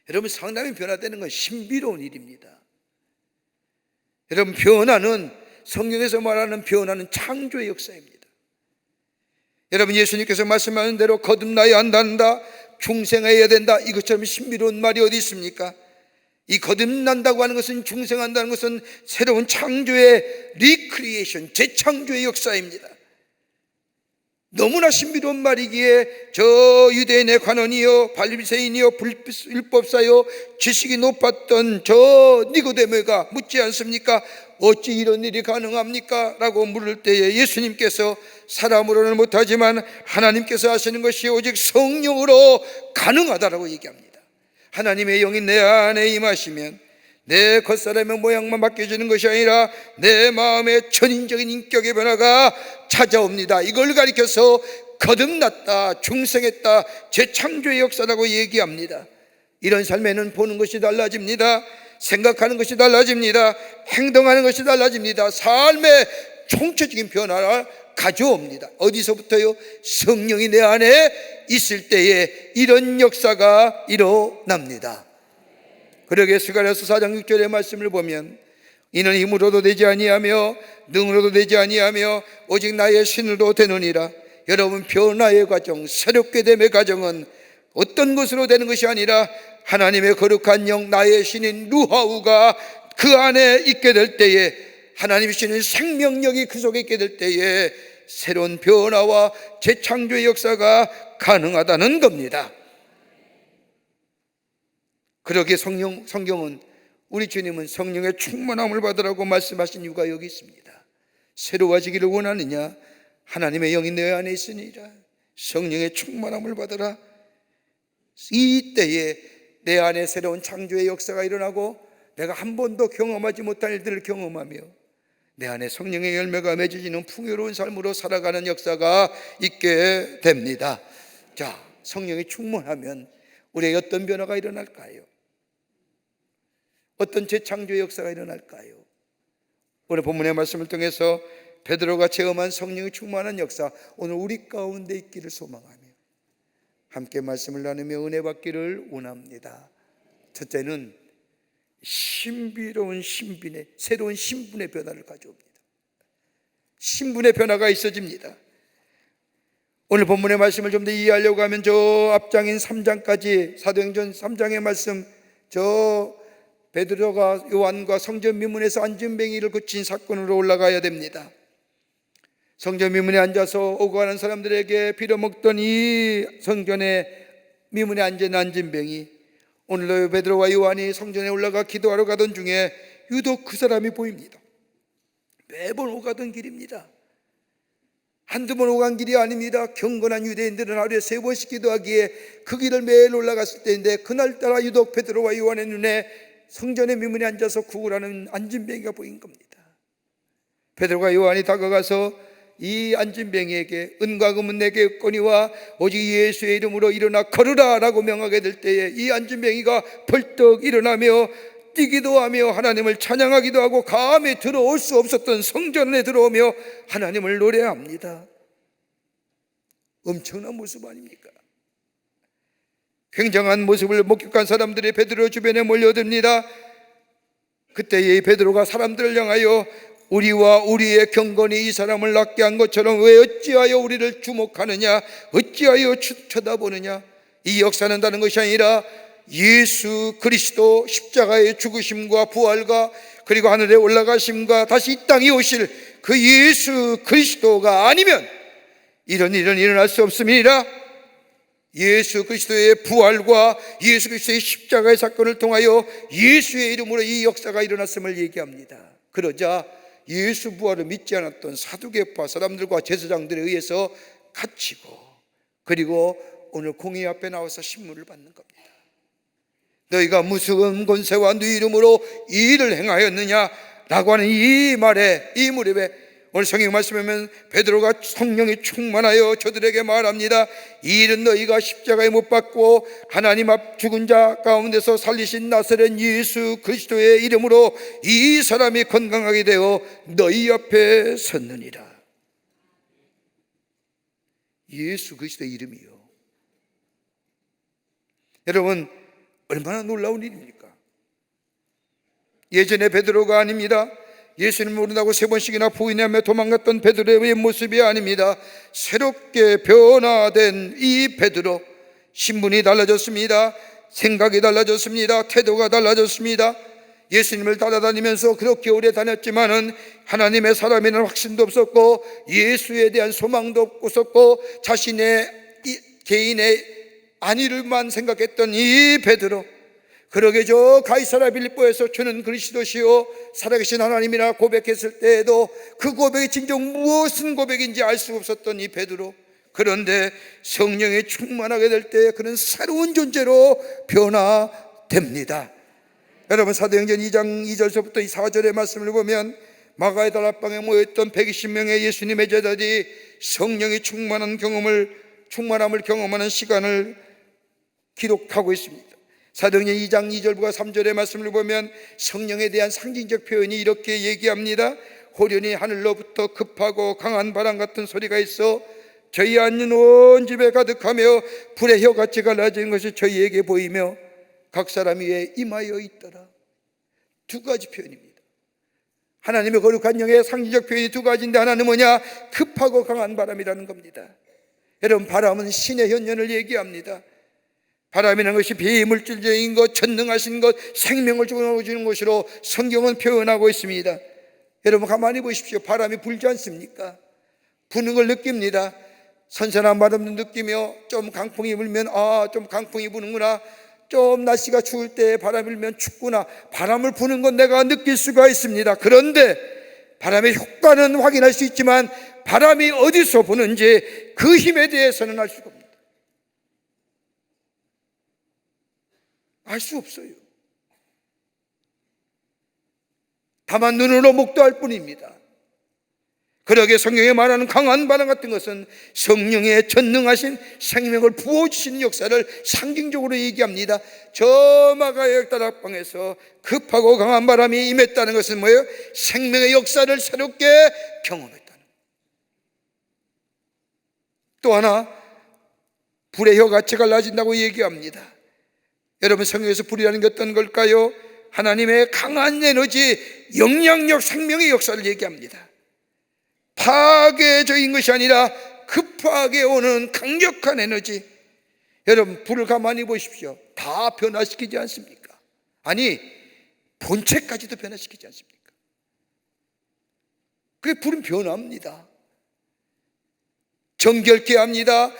여러분, 상당히 변화되는 건 신비로운 일입니다. 여러분, 변화는, 성경에서 말하는 변화는 창조의 역사입니다. 여러분, 예수님께서 말씀하신 대로 거듭나야 한다, 중생해야 된다, 이것처럼 신비로운 말이 어디 있습니까? 이 거듭난다고 하는 것은, 중생한다는 것은 새로운 창조의 리크리에이션, 재창조의 역사입니다. 너무나 신비로운 말이기에 저 유대인의 관원이요, 바리새인이요, 율법사요, 지식이 높았던 저 니고데모가 묻지 않습니까? 어찌 이런 일이 가능합니까? 라고 물을 때에 예수님께서 사람으로는 못하지만 하나님께서 하시는 것이 오직 성령으로 가능하다라고 얘기합니다. 하나님의 영이 내 안에 임하시면 내 겉사람의 모양만 바뀌어지는 것이 아니라 내 마음의 전인적인 인격의 변화가 찾아옵니다. 이걸 가리켜서 거듭났다, 중생했다, 재창조의 역사라고 얘기합니다. 이런 삶에는 보는 것이 달라집니다. 생각하는 것이 달라집니다. 행동하는 것이 달라집니다. 삶의 총체적인 변화를 가져옵니다. 어디서부터요? 성령이 내 안에 있을 때에 이런 역사가 일어납니다. 그러게 스가랴서 4장 6절의 말씀을 보면 이는 힘으로도 되지 아니하며 능으로도 되지 아니하며 오직 나의 신으로 되느니라. 여러분, 변화의 과정, 새롭게 됨의 과정은 어떤 것으로 되는 것이 아니라 하나님의 거룩한 영, 나의 신인 루하우가 그 안에 있게 될 때에, 하나님의 신인 생명력이 그 속에 있게 될 때에 새로운 변화와 재창조의 역사가 가능하다는 겁니다. 그러기에 성경은, 우리 주님은 성령의 충만함을 받으라고 말씀하신 이유가 여기 있습니다. 새로워지기를 원하느냐? 하나님의 영이 내 안에 있으니라. 성령의 충만함을 받으라. 이때에 내 안에 새로운 창조의 역사가 일어나고 내가 한 번도 경험하지 못한 일들을 경험하며 내 안에 성령의 열매가 맺어지는 풍요로운 삶으로 살아가는 역사가 있게 됩니다. 자, 성령이 충만하면 우리에게 어떤 변화가 일어날까요? 어떤 재창조의 역사가 일어날까요? 오늘 본문의 말씀을 통해서 베드로가 체험한 성령이 충만한 역사, 오늘 우리 가운데 있기를 소망하며 함께 말씀을 나누며 은혜 받기를 원합니다. 첫째는 신비로운 신분의, 새로운 신분의 변화를 가져옵니다. 신분의 변화가 있어집니다. 오늘 본문의 말씀을 좀 더 이해하려고 하면 저 앞장인 3장까지, 사도행전 3장의 말씀, 저 베드로가 요한과 성전 미문에서 안진뱅이를 고친 사건으로 올라가야 됩니다. 성전 미문에 앉아서 오고 가는 사람들에게 빌어먹던 이 성전의 미문에 앉은 안진뱅이, 오늘도 베드로와 요한이 성전에 올라가 기도하러 가던 중에 유독 그 사람이 보입니다. 매번 오가던 길입니다. 한두 번 오간 길이 아닙니다. 경건한 유대인들은 하루에 3번씩 기도하기에 그 길을 매일 올라갔을 때인데, 그날따라 유독 베드로와 요한의 눈에 성전의 미문에 앉아서 구걸하는 안진뱅이가 보인 겁니다. 베드로가 요한이 다가가서 이 안진뱅이에게 은과 금은 내게 없거니와 오직 예수의 이름으로 일어나 걸으라 라고 명하게 될 때에 이 안진뱅이가 벌떡 일어나며 뛰기도 하며 하나님을 찬양하기도 하고 감히 들어올 수 없었던 성전에 들어오며 하나님을 노래합니다. 엄청난 모습 아닙니까? 굉장한 모습을 목격한 사람들이 베드로 주변에 몰려듭니다. 그때에 베드로가 사람들을 향하여 우리와 우리의 경건이 이 사람을 낫게 한 것처럼 왜 어찌하여 우리를 주목하느냐, 어찌하여 쳐다보느냐. 이 역사는 다른 것이 아니라 예수 그리스도 십자가의 죽으심과 부활과 그리고 하늘에 올라가심과 다시 이 땅에 오실 그 예수 그리스도가 아니면 이런 일은 일어날 수 없습니다. 예수 그리스도의 부활과 예수 그리스도의 십자가의 사건을 통하여 예수의 이름으로 이 역사가 일어났음을 얘기합니다. 그러자 예수 부활을 믿지 않았던 사두개파 사람들과 제사장들에 의해서 갇히고, 그리고 오늘 공의 앞에 나와서 신문을 받는 겁니다. 너희가 무슨 권세와 네 이름으로 이 일을 행하였느냐 라고 하는 이 말에, 이 무렵에 오늘 성경 말씀에 보면 베드로가 성령이 충만하여 저들에게 말합니다. 이 일은 너희가 십자가에 못 박고 하나님 앞 죽은 자 가운데서 살리신 나사렛 예수 그리스도의 이름으로 이 사람이 건강하게 되어 너희 앞에 섰느니라. 예수 그리스도의 이름이요, 여러분, 얼마나 놀라운 일입니까? 예전에 베드로가 아닙니다. 예수님을 모른다고 3번씩이나 부인하며 도망갔던 베드로의 모습이 아닙니다. 새롭게 변화된 이 베드로, 신분이 달라졌습니다. 생각이 달라졌습니다. 태도가 달라졌습니다. 예수님을 따라다니면서 그렇게 오래 다녔지만은 하나님의 사람이라는 확신도 없었고 예수에 대한 소망도 없었고 자신의 개인의 안위를만 생각했던 이 베드로, 그러게 저 가이사랴 빌립보에서 주는 그리스도시요 살아계신 하나님이라 고백했을 때에도 그 고백이 진정 무엇은 고백인지 알 수 없었던 이 베드로, 그런데 성령에 충만하게 될 때 그는 새로운 존재로 변화됩니다. 여러분, 사도행전 2장 2절서부터 4절의 말씀을 보면 마가의 다락방에 모였던 120명의 예수님의 제자들이 성령이 충만함을 경험하는 시간을 기록하고 있습니다. 사도행전 2장 2절과 3절의 말씀을 보면 성령에 대한 상징적 표현이 이렇게 얘기합니다. 호련히 하늘로부터 급하고 강한 바람 같은 소리가 있어 저희 앉는 온 집에 가득하며 불의 혀같이 갈라지는 것이 저희에게 보이며 각 사람 위에 임하여 있더라. 두 가지 표현입니다. 하나님의 거룩한 영의 상징적 표현이 두 가지인데 하나는 뭐냐? 급하고 강한 바람이라는 겁니다. 여러분, 바람은 신의 현현을 얘기합니다. 바람이라는 것이 비물질적인 것, 전능하신 것, 생명을 주는 것으로 성경은 표현하고 있습니다. 여러분, 가만히 보십시오. 바람이 불지 않습니까? 부는 걸 느낍니다. 선선한 바람도 느끼며 좀 강풍이 불면 좀 강풍이 부는구나, 좀 날씨가 추울 때 바람이 불면 춥구나, 바람을 부는 건 내가 느낄 수가 있습니다. 그런데 바람의 효과는 확인할 수 있지만 바람이 어디서 부는지 그 힘에 대해서는 알 수가 없습니다. 알 수 없어요. 다만 눈으로 목도할 뿐입니다. 그러게 성경에 말하는 강한 바람 같은 것은 성령의 전능하신 생명을 부어주시는 역사를 상징적으로 얘기합니다. 저 마가의 다락방에서 급하고 강한 바람이 임했다는 것은 뭐예요? 생명의 역사를 새롭게 경험했다는. 또 하나, 불의 혀같이 갈라진다고 얘기합니다. 여러분, 성경에서 불이라는 게 어떤 걸까요? 하나님의 강한 에너지, 영향력, 생명의 역사를 얘기합니다. 파괴적인 것이 아니라 급하게 오는 강력한 에너지. 여러분, 불을 가만히 보십시오. 다 변화시키지 않습니까? 아니, 본체까지도 변화시키지 않습니까? 그래, 불은 변화합니다. 정결케 합니다.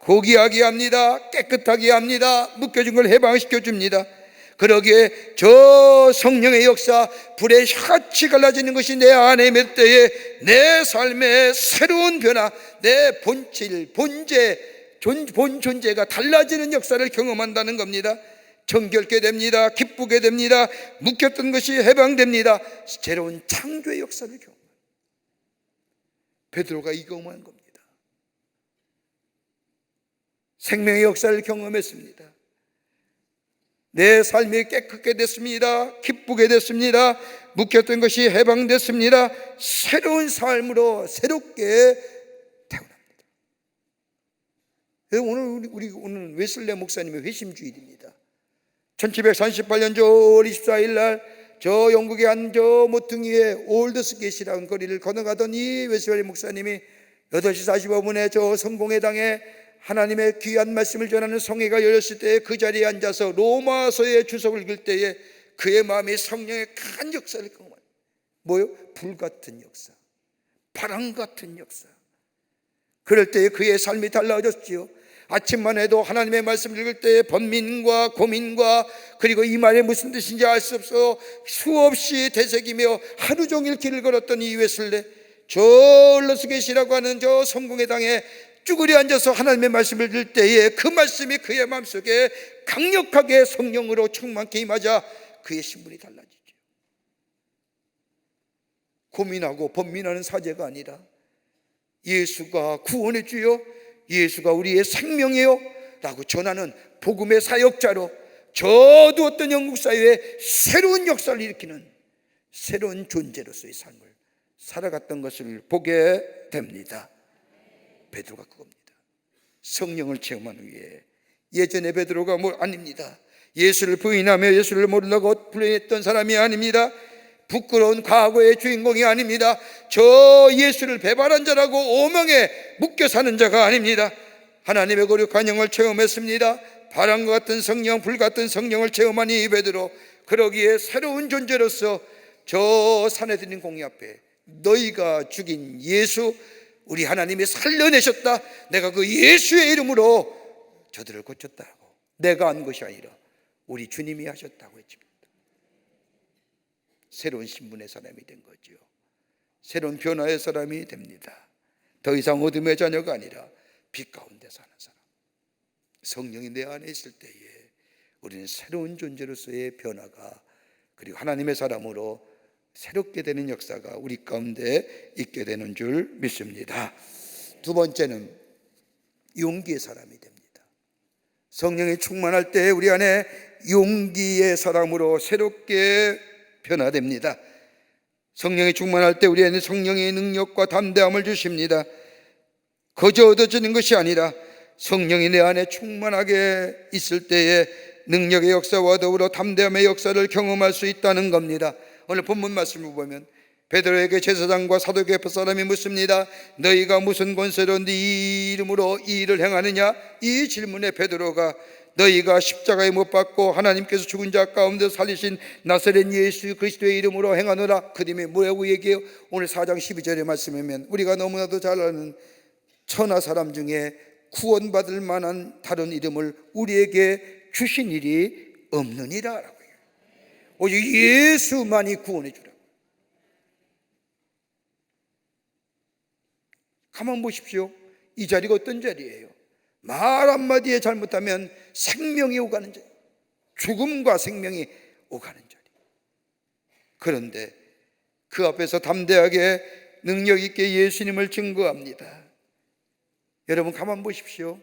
고귀하게 합니다. 깨끗하게 합니다. 묶여진 걸 해방시켜 줍니다. 그러기에 저 성령의 역사, 불의 혀같이 갈라지는 것이 내 안에 몇 때에 내 삶의 새로운 변화, 내 본질, 본제, 본 존재가 달라지는 역사를 경험한다는 겁니다. 정결케 됩니다. 기쁘게 됩니다. 묶였던 것이 해방됩니다. 새로운 창조의 역사를 경험합니다. 베드로가 이 경험한 겁니다. 생명의 역사를 경험했습니다. 내 삶이 깨끗게 됐습니다. 기쁘게 됐습니다. 묶였던 것이 해방됐습니다. 새로운 삶으로 새롭게 태어납니다. 오늘 웨슬레 목사님의 회심주일입니다. 1738년 5월 24일 날 저 영국의 한 저 모퉁이에 올드스게이트라는 거리를 건너가던 이 웨슬레 목사님이 8시 45분에 저 성공회당에 하나님의 귀한 말씀을 전하는 성회가 열렸을 때 그 자리에 앉아서 로마서의 주석을 읽을 때에 그의 마음이 성령의 큰 역사를 경험합니다. 뭐요? 불같은 역사, 바람 같은 역사. 그럴 때에 그의 삶이 달라졌지요. 아침만 해도 하나님의 말씀을 읽을 때에 번민과 고민과 그리고 이 말이 무슨 뜻인지 알 수 없어 수없이 되새기며 하루 종일 길을 걸었던 이 웨슬레, 저 올드스게이트라고 하는 저 성공회당에 쭈그려 앉아서 하나님의 말씀을 들을 때에 그 말씀이 그의 마음속에 강력하게 성령으로 충만케 임하자 그의 신분이 달라지죠. 고민하고 번민하는 사제가 아니라 예수가 구원의 주요, 예수가 우리의 생명이요 라고 전하는 복음의 사역자로 저도 어떤 영국 사회에 새로운 역사를 일으키는 새로운 존재로서의 삶을 살아갔던 것을 보게 됩니다. 베드로가 그겁니다. 성령을 체험하기 위해 예전에 베드로가 아닙니다. 예수를 부인하며 예수를 모른다고 부인했던 사람이 아닙니다. 부끄러운 과거의 주인공이 아닙니다. 저 예수를 배반한 자라고 오명에 묶여 사는 자가 아닙니다. 하나님의 거룩한 영을 체험했습니다. 바람과 같은 성령, 불 같은 성령을 체험한 이 베드로, 그러기에 새로운 존재로서 저 산헤드린 공의 앞에 너희가 죽인 예수, 우리 하나님이 살려내셨다, 내가 그 예수의 이름으로 저들을 고쳤다고, 내가 한 것이 아니라 우리 주님이 하셨다고 했습니다. 새로운 신분의 사람이 된 거죠. 새로운 변화의 사람이 됩니다. 더 이상 어둠의 자녀가 아니라 빛 가운데 사는 사람. 성령이 내 안에 있을 때에 우리는 새로운 존재로서의 변화가, 그리고 하나님의 사람으로 새롭게 되는 역사가 우리 가운데 있게 되는 줄 믿습니다. 두 번째는 용기의 사람이 됩니다. 성령이 충만할 때 우리 안에 용기의 사람으로 새롭게 변화됩니다. 성령이 충만할 때 우리 안에 성령의 능력과 담대함을 주십니다. 거저 얻어지는 것이 아니라 성령이 내 안에 충만하게 있을 때에 능력의 역사와 더불어 담대함의 역사를 경험할 수 있다는 겁니다. 오늘 본문 말씀을 보면 베드로에게 제사장과 사두개파 사람이 묻습니다. 너희가 무슨 권세로 네 이름으로 이 일을 행하느냐? 이 질문에 베드로가 너희가 십자가에 못 박고 하나님께서 죽은 자 가운데 살리신 나사렛 예수 그리스도의 이름으로 행하노라. 그 다음에 뭐라고 얘기해요? 오늘 4장 12절의 말씀이면 우리가 너무나도 잘 아는 천하 사람 중에 구원받을 만한 다른 이름을 우리에게 주신 일이 없느니라 라고 해요. 오직 예수만이 구원해 주라고. 가만 보십시오. 이 자리가 어떤 자리예요? 말 한마디에 잘못하면 생명이 오가는 자리, 죽음과 생명이 오가는 자리. 그런데 그 앞에서 담대하게 능력 있게 예수님을 증거합니다. 여러분 가만 보십시오.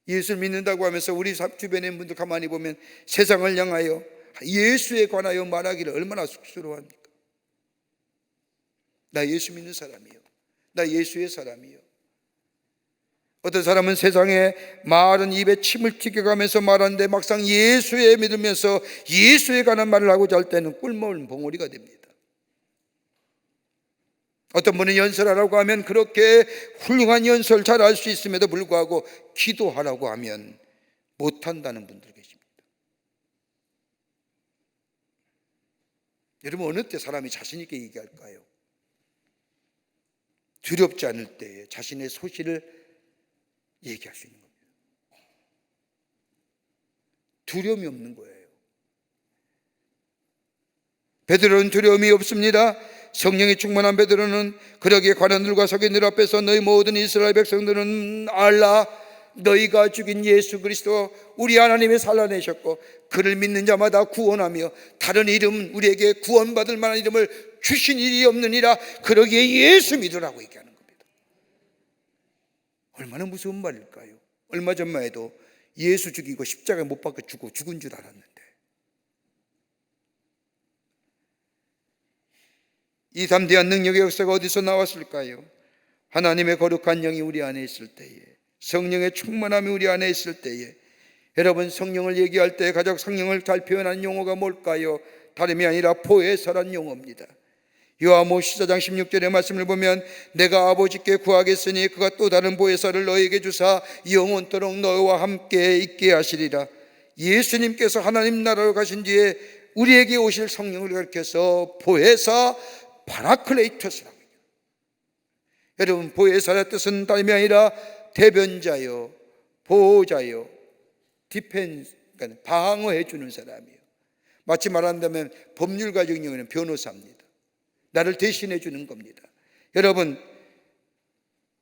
예수를 믿는다고 하면서 우리 주변에 있는 분들 가만히 보면 세상을 향하여 예수에 관하여 말하기를 얼마나 쑥스러워합니까? 나 예수 믿는 사람이요, 나 예수의 사람이요. 어떤 사람은 세상에 말은 입에 침을 튀겨가면서 말하는데 막상 예수에 믿으면서 예수에 관한 말을 하고자 할 때는 꿀먹은 봉오리가 됩니다. 어떤 분은 연설하라고 하면 그렇게 훌륭한 연설 잘 할 수 있음에도 불구하고 기도하라고 하면 못한다는 분들 계십니다. 여러분 어느 때 사람이 자신 있게 얘기할까요? 두렵지 않을 때에 자신의 소실을 얘기할 수 있는 겁니다. 두려움이 없는 거예요. 베드로는 두려움이 없습니다. 성령이 충만한 베드로는 그러기에 관원들과 서기관들 앞에서 너희 모든 이스라엘 백성들은 알라, 너희가 죽인 예수 그리스도 우리 하나님이 살려내셨고 그를 믿는 자마다 구원하며 다른 이름 우리에게 구원받을 만한 이름을 주신 일이 없느니라. 그러기에 예수 믿으라고 얘기하는 겁니다. 얼마나 무서운 말일까요? 얼마 전만 해도 예수 죽이고 십자가에 못 박혀 죽은 줄 알았는데, 이 담대한 능력의 역사가 어디서 나왔을까요? 하나님의 거룩한 영이 우리 안에 있을 때에, 성령의 충만함이 우리 안에 있을 때에. 여러분 성령을 얘기할 때 가장 성령을 잘 표현하는 용어가 뭘까요? 다름이 아니라 보혜사란 용어입니다. 요한복음 14장 16절의 말씀을 보면 내가 아버지께 구하겠으니 그가 또 다른 보혜사를 너에게 주사 영원토록 너와 함께 있게 하시리라. 예수님께서 하나님 나라로 가신 뒤에 우리에게 오실 성령을 가리켜서 보혜사 파라클레이토스라고 해요. 여러분 보혜사의 뜻은 다름이 아니라 대변자요, 보호자요, 디펜스, 그러니까 방어해 주는 사람이에요. 마치 말한다면 법률가적인 경우에는 변호사입니다. 나를 대신해 주는 겁니다. 여러분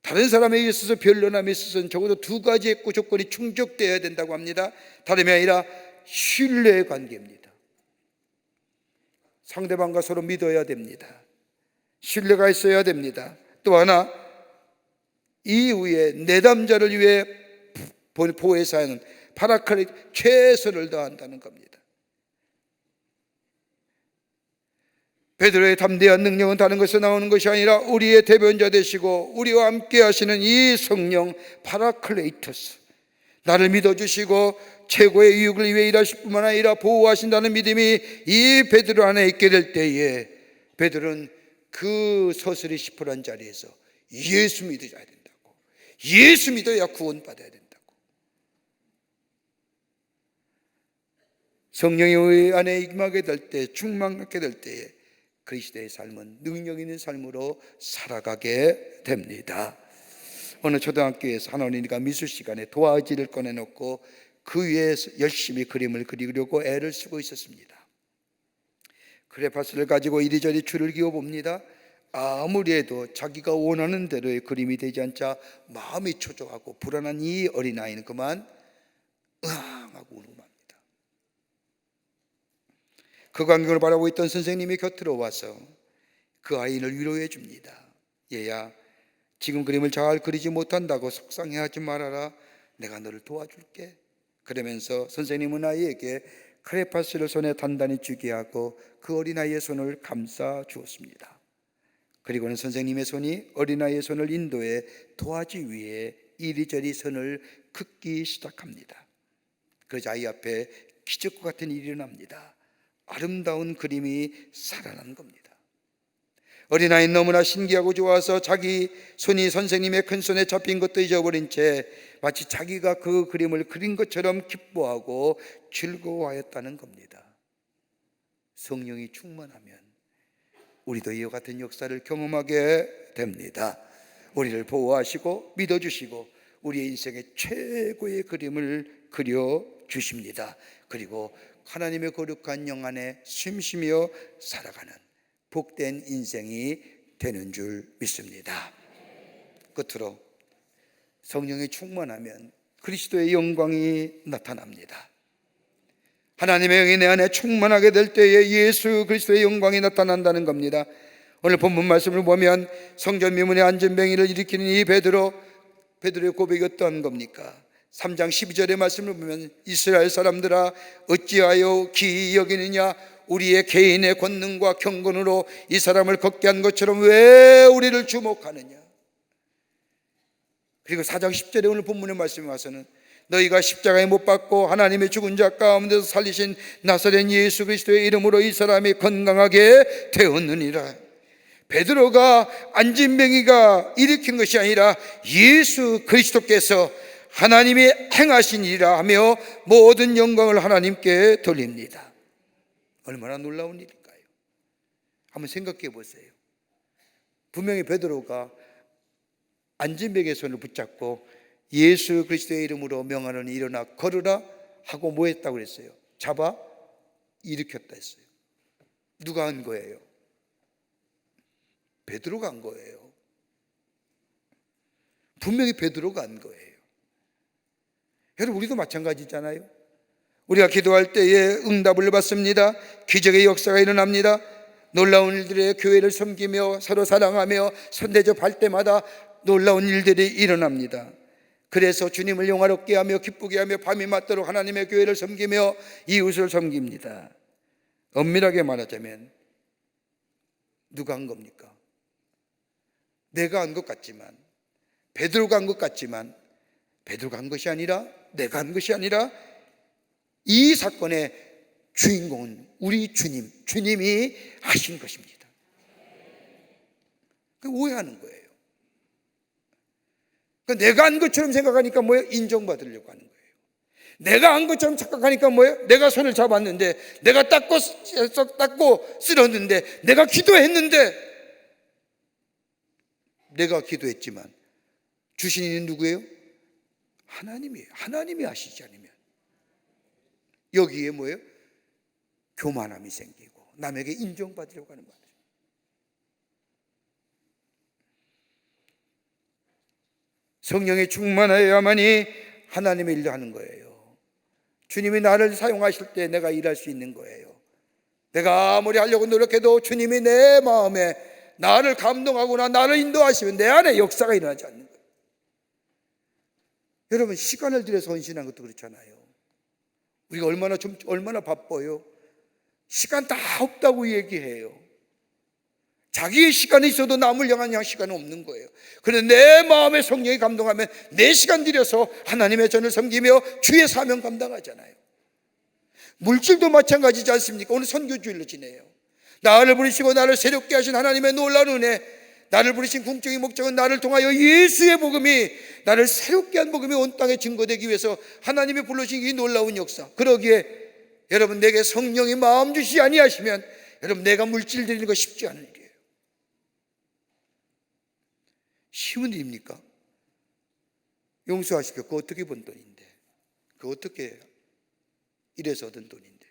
다른 사람에게 있어서 변론함에 있어서는 적어도 두 가지의 조건이 충족되어야 된다고 합니다. 다름이 아니라 신뢰의 관계입니다. 상대방과 서로 믿어야 됩니다. 신뢰가 있어야 됩니다. 또 하나, 이후에 내담자를 위해 보혜사는 파라클레 최선을 다한다는 겁니다. 베드로의 담대한 능력은 다른 것에서 나오는 것이 아니라 우리의 대변자 되시고 우리와 함께 하시는 이 성령 파라클레이토스, 나를 믿어주시고 최고의 이익을 위해 일하실 뿐만 아니라 보호하신다는 믿음이 이 베드로 안에 있게 될 때에 베드로는 그 서슬이 시퍼런 자리에서 예수 믿어야 된다고, 예수 믿어야 구원받아야 된다고. 성령이 우리 안에 임하게 될 때, 충만하게 될 때에 그리스도의 삶은 능력 있는 삶으로 살아가게 됩니다. 어느 초등학교에서 한 어린이가 미술 시간에 도화지를 꺼내놓고 그 위에 열심히 그림을 그리려고 애를 쓰고 있었습니다. 크레파스를 가지고 이리저리 줄을 그어 봅니다. 아무리 해도 자기가 원하는 대로의 그림이 되지 않자 마음이 초조하고 불안한 이 어린아이는 그만 으앙하고 울고 맙니다. 그 광경을 바라보고 있던 선생님이 곁으로 와서 그 아이를 위로해 줍니다. 얘야, 지금 그림을 잘 그리지 못한다고 속상해하지 말아라. 내가 너를 도와줄게. 그러면서 선생님은 아이에게 크레파스를 손에 단단히 쥐게 하고 그 어린아이의 손을 감싸 주었습니다. 그리고는 선생님의 손이 어린아이의 손을 인도해 도화지 위에 이리저리 선을 긋기 시작합니다. 그러자 아이 앞에 기적과 같은 일이 일어납니다. 아름다운 그림이 살아난 겁니다. 어린아이는 너무나 신기하고 좋아서 자기 손이 선생님의 큰 손에 잡힌 것도 잊어버린 채 마치 자기가 그 그림을 그린 것처럼 기뻐하고 즐거워하였다는 겁니다. 성령이 충만하면 우리도 이와 같은 역사를 경험하게 됩니다. 우리를 보호하시고 믿어주시고 우리의 인생의 최고의 그림을 그려주십니다. 그리고 하나님의 거룩한 영 안에 쉼쉬며 살아가는 복된 인생이 되는 줄 믿습니다. 끝으로 성령이 충만하면 그리스도의 영광이 나타납니다. 하나님의 영이 내 안에 충만하게 될 때에 예수 그리스도의 영광이 나타난다는 겁니다. 오늘 본문 말씀을 보면 성전 미문에 앉은 뱅이를 일으키는 이 베드로의 고백이 어떠한 겁니까? 3장 12절의 말씀을 보면 이스라엘 사람들아 어찌하여 기이 여기느냐, 우리의 개인의 권능과 경건으로 이 사람을 걷게 한 것처럼 왜 우리를 주목하느냐. 그리고 4장 10절에 오늘 본문의 말씀에 와서는 너희가 십자가에 못 박고 하나님의 죽은 자 가운데서 살리신 나사렛 예수 그리스도의 이름으로 이 사람이 건강하게 되었느니라. 베드로가 앉은 뱅이가 일으킨 것이 아니라 예수 그리스도께서 하나님이 행하신 일이라 하며 모든 영광을 하나님께 돌립니다. 얼마나 놀라운 일일까요? 한번 생각해 보세요. 분명히 베드로가 앉은 뱅이의 손을 붙잡고 예수 그리스도의 이름으로 명하노니 일어나 걸으라 하고 뭐 했다고 그랬어요? 잡아 일으켰다 했어요. 누가 한 거예요? 베드로가 한 거예요. 분명히 베드로가 한 거예요. 여러분, 우리도 마찬가지잖아요. 우리가 기도할 때에 응답을 받습니다. 기적의 역사가 일어납니다. 놀라운 일들에 교회를 섬기며 서로 사랑하며 선대접할 때마다 놀라운 일들이 일어납니다. 그래서 주님을 영화롭게 하며 기쁘게 하며 밤이 맞도록 하나님의 교회를 섬기며 이웃을 섬깁니다. 엄밀하게 말하자면 누가 한 겁니까? 내가 한 것 같지만, 베드로가 한 것 같지만 베드로가 한 것이 아니라, 내가 한 것이 아니라 이 사건의 주인공은 우리 주님이 하신 것입니다. 오해하는 거예요. 내가 한 것처럼 생각하니까 뭐예요? 인정받으려고 하는 거예요. 내가 한 것처럼 착각하니까 뭐예요? 내가 손을 잡았는데, 내가 닦고 쓸었는데, 내가 기도했는데, 내가 기도했지만 주신 이는 누구예요? 하나님이에요. 하나님이 하시지 않으면 여기에 뭐예요? 교만함이 생기고 남에게 인정받으려고 하는 거예요. 성령이 충만해야만이 하나님의 일을 하는 거예요. 주님이 나를 사용하실 때 내가 일할 수 있는 거예요. 내가 아무리 하려고 노력해도 주님이 내 마음에 나를 감동하거나 나를 인도하시면 내 안에 역사가 일어나지 않는 거예요. 여러분, 시간을 들여서 헌신하는 것도 그렇잖아요. 우리가 얼마나 바빠요. 시간 다 없다고 얘기해요. 자기의 시간이 있어도 남을 향한 시간은 없는 거예요. 그런데 내 마음에 성령이 감동하면 내 시간 들여서 하나님의 전을 섬기며 주의 사명 감당하잖아요. 물질도 마찬가지지 않습니까? 오늘 선교주일로 지내요. 나를 부르시고 나를 새롭게 하신 하나님의 놀라운 은혜, 나를 부르신 궁극적인 목적은 나를 통하여 예수의 복음이, 나를 새롭게 한 복음이 온 땅에 증거되기 위해서 하나님이 불러주신 이 놀라운 역사. 그러기에 여러분, 내게 성령이 마음 주시지 아니하시면 여러분, 내가 물질 드리는 거 쉽지 않은 일이에요. 쉬운 일입니까? 용서하십시오. 그거 어떻게 번 돈인데, 그거 어떻게 이래서 얻은 돈인데,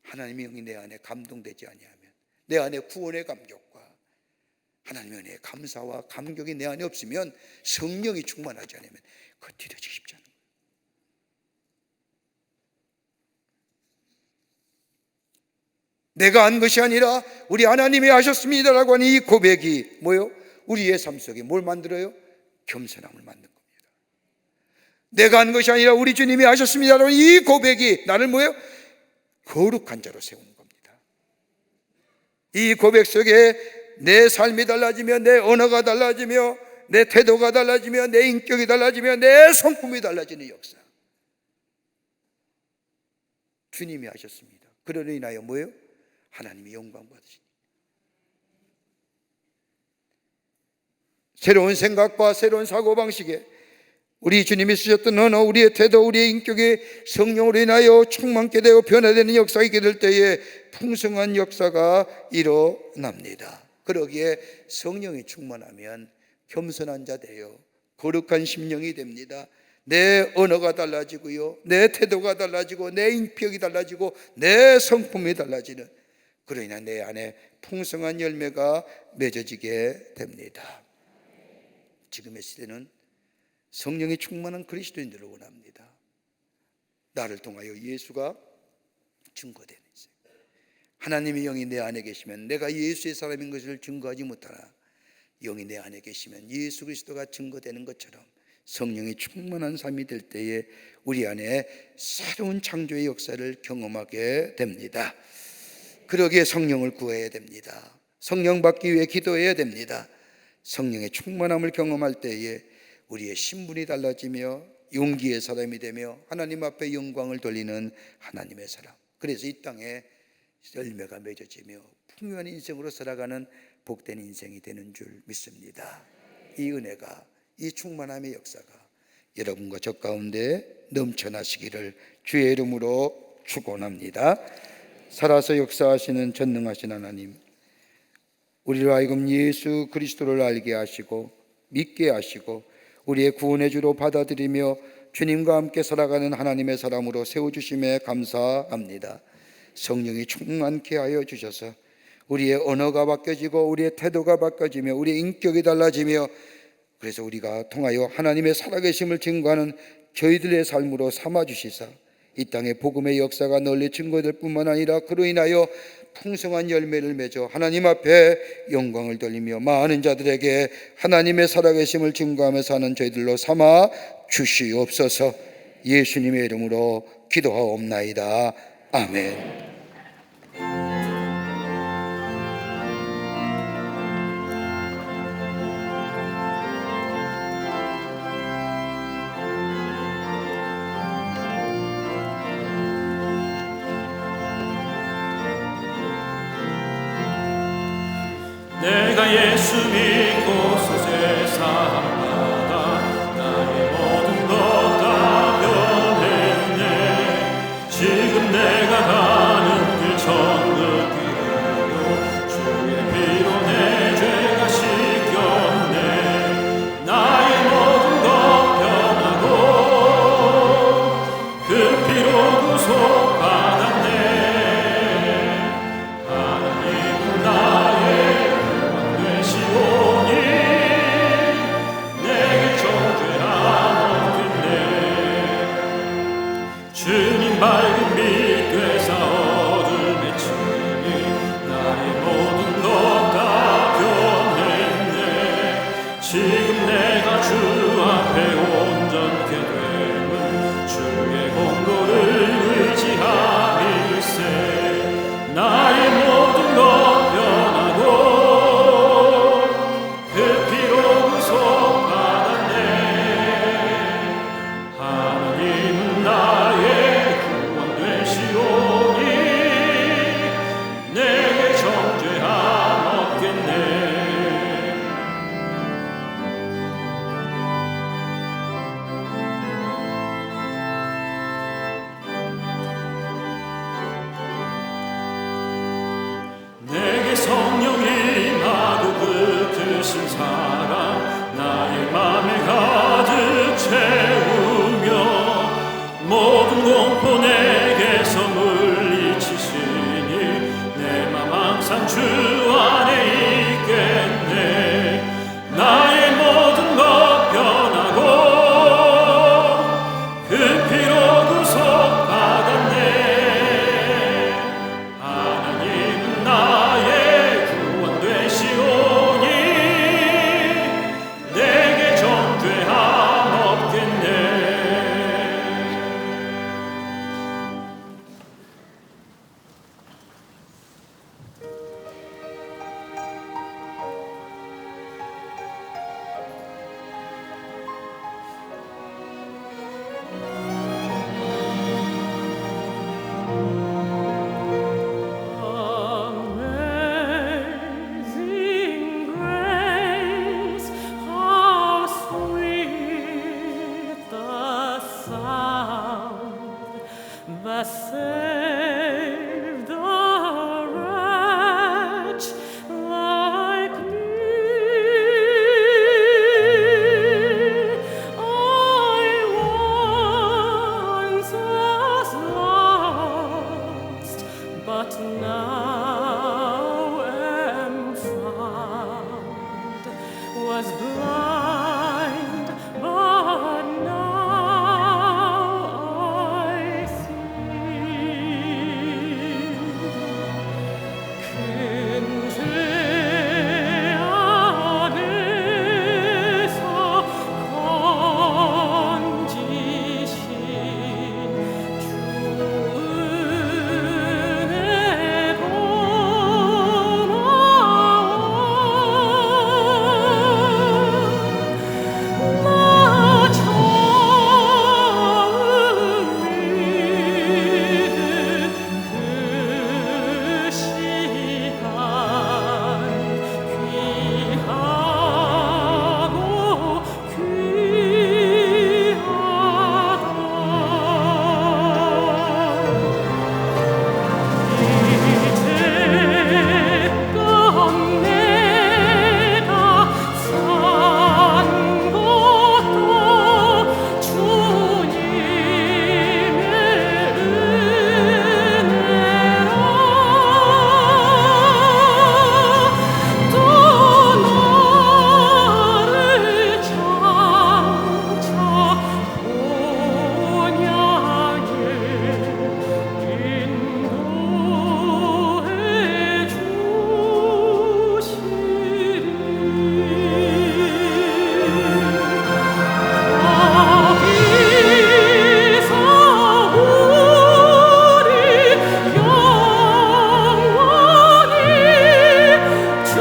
하나님의 영이 내 안에 감동되지 아니하면, 내 안에 구원의 감격과 하나님의 은혜의 감사와 감격이 내 안에 없으면, 성령이 충만하지 않으면 그거 드려지기 쉽지 않아요. 내가 한 것이 아니라 우리 하나님이 하셨습니다라고 하는 이 고백이 뭐요? 우리의 삶 속에 뭘 만들어요? 겸손함을 만든 겁니다. 내가 한 것이 아니라 우리 주님이 하셨습니다라고 하는 이 고백이 나를 뭐예요? 거룩한 자로 세우는 겁니다. 이 고백 속에 내 삶이 달라지며, 내 언어가 달라지며, 내 태도가 달라지며, 내 인격이 달라지며, 내 성품이 달라지는 역사, 주님이 하셨습니다. 그러로 인하여 뭐예요? 하나님이 영광 받으시니, 새로운 생각과 새로운 사고방식에 우리 주님이 쓰셨던 언어, 우리의 태도, 우리의 인격이 성령으로 인하여 충만케 되어 변화되는 역사가 있게 될 때에 풍성한 역사가 일어납니다. 그러기에 성령이 충만하면 겸손한 자 되어 거룩한 심령이 됩니다. 내 언어가 달라지고요, 내 태도가 달라지고, 내 인격이 달라지고, 내 성품이 달라지는, 그로 인해 내 안에 풍성한 열매가 맺어지게 됩니다. 지금의 시대는 성령이 충만한 그리스도인들을 원합니다. 나를 통하여 예수가 증거되는 인생. 하나님의 영이 내 안에 계시면 내가 예수의 사람인 것을 증거하지 못하나, 영이 내 안에 계시면 예수 그리스도가 증거되는 것처럼 성령이 충만한 삶이 될 때에 우리 안에 새로운 창조의 역사를 경험하게 됩니다. 그러기에 성령을 구해야 됩니다. 성령 받기 위해 기도해야 됩니다. 성령의 충만함을 경험할 때에 우리의 신분이 달라지며 용기의 사람이 되며 하나님 앞에 영광을 돌리는 하나님의 사람, 그래서 이 땅에 열매가 맺어지며 풍요한 인생으로 살아가는 복된 인생이 되는 줄 믿습니다. 이 은혜가, 이 충만함의 역사가 여러분과 저 가운데 넘쳐나시기를 주의 이름으로 축원합니다. 살아서 역사하시는 전능하신 하나님, 우리로 하여금 예수 그리스도를 알게 하시고 믿게 하시고 우리의 구원의 주로 받아들이며 주님과 함께 살아가는 하나님의 사람으로 세워주심에 감사합니다. 성령이 충만케 하여 주셔서 우리의 언어가 바뀌어지고 우리의 태도가 바뀌어지며 우리의 인격이 달라지며, 그래서 우리가 통하여 하나님의 살아계심을 증거하는 저희들의 삶으로 삼아주시사 이 땅에 복음의 역사가 널리 증거될 뿐만 아니라 그로 인하여 풍성한 열매를 맺어 하나님 앞에 영광을 돌리며 많은 자들에게 하나님의 살아계심을 증거하며 사는 저희들로 삼아 주시옵소서. 예수님의 이름으로 기도하옵나이다. 아멘. 내가 예수 믿고 소재 사랑받아 나의 모든 것 다 변했네. 지금 내가 가는 길 천국이요 주의 피로 내 죄가 씻겼네. 나의 모든 것 변하고 그 피로 구속받았네. 하나님은 나의 주님 밝은 빛 되사 어둠 맺히니 나의 모든 것 다 변했네. 지금 내가 주 앞에 온전케 되면 주의 공로를 의지함일세. 나의 모든 것 변하고 채우며 모든 공포 내게서 물리치시니 내 맘 항상 주 안에 있겠네. 나의 모든 것 변하고 그 피로 구속받았네. 하나님은 나의 구원 되시오니 내게 정죄함 없겠네. Amazing grace, how sweet the sound that saved a wretch like me. I once was lost, but now am found, was blind, but now I see. 큰 죄 안에서 건지신 주 은혜 고마워. 나 처음 믿은 그 시간 귀하고 이제껏 내가 산 것도 주님의 은혜라. 또 나를 장차 본향에 인도해 주시리. 거기서 우리 영원히 주님의 은혜로 빛처럼 밝게 살면서 주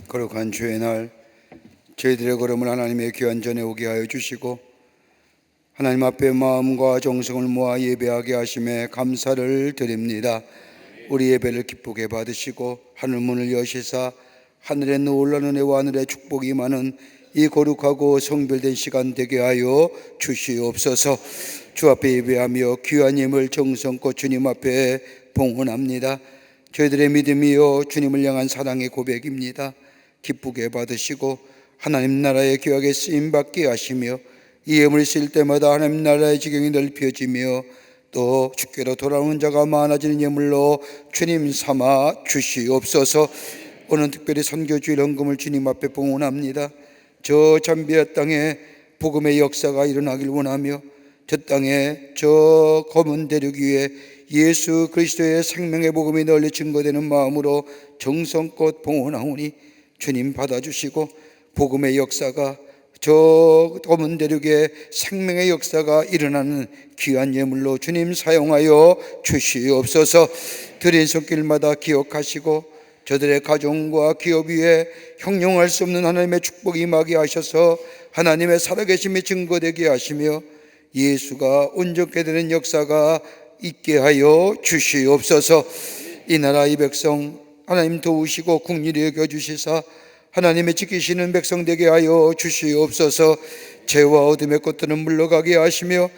거룩한 주의 날 저희들의 걸음을 하나님의 귀한 전에 오게 하여 주시고 하나님 앞에 마음과 정성을 모아 예배하게 하심에 감사를 드립니다. 우리 예배를 기쁘게 받으시고 하늘문을 여시사 하늘의 놀라운 은혜와 하늘의 축복이 많은 이 거룩하고 성별된 시간 되게 하여 주시옵소서. 주 앞에 예배하며 귀한 예물 정성껏 주님 앞에 봉헌합니다. 저희들의 믿음이요 주님을 향한 사랑의 고백입니다. 기쁘게 받으시고 하나님 나라의 귀하게 쓰임받게 하시며 이 예물을 쓰일 때마다 하나님 나라의 지경이 넓혀지며 또 주께로 돌아오는 자가 많아지는 예물로 주님 삼아 주시옵소서. 오늘 특별히 선교주일 헌금을 주님 앞에 봉헌합니다. 저 잠비아 땅에 복음의 역사가 일어나길 원하며 저 땅에 저 검은 대륙 위에 예수 그리스도의 생명의 복음이 널리 증거되는 마음으로 정성껏 봉헌하오니 주님 받아주시고 복음의 역사가 저 검은 대륙에 생명의 역사가 일어나는 귀한 예물로 주님 사용하여 주시옵소서. 드린 손길마다 기억하시고 저들의 가정과 기업 위에 형용할 수 없는 하나님의 축복이 임하게 하셔서 하나님의 살아계심이 증거되게 하시며 예수가 온전케 되는 역사가 있게 하여 주시옵소서. 이 나라 이 백성 하나님 도우시고 국리를 여겨주시사 하나님의 지키시는 백성 되게 하여 주시옵소서. 죄와 어둠의 꽃들은 물러가게 하시며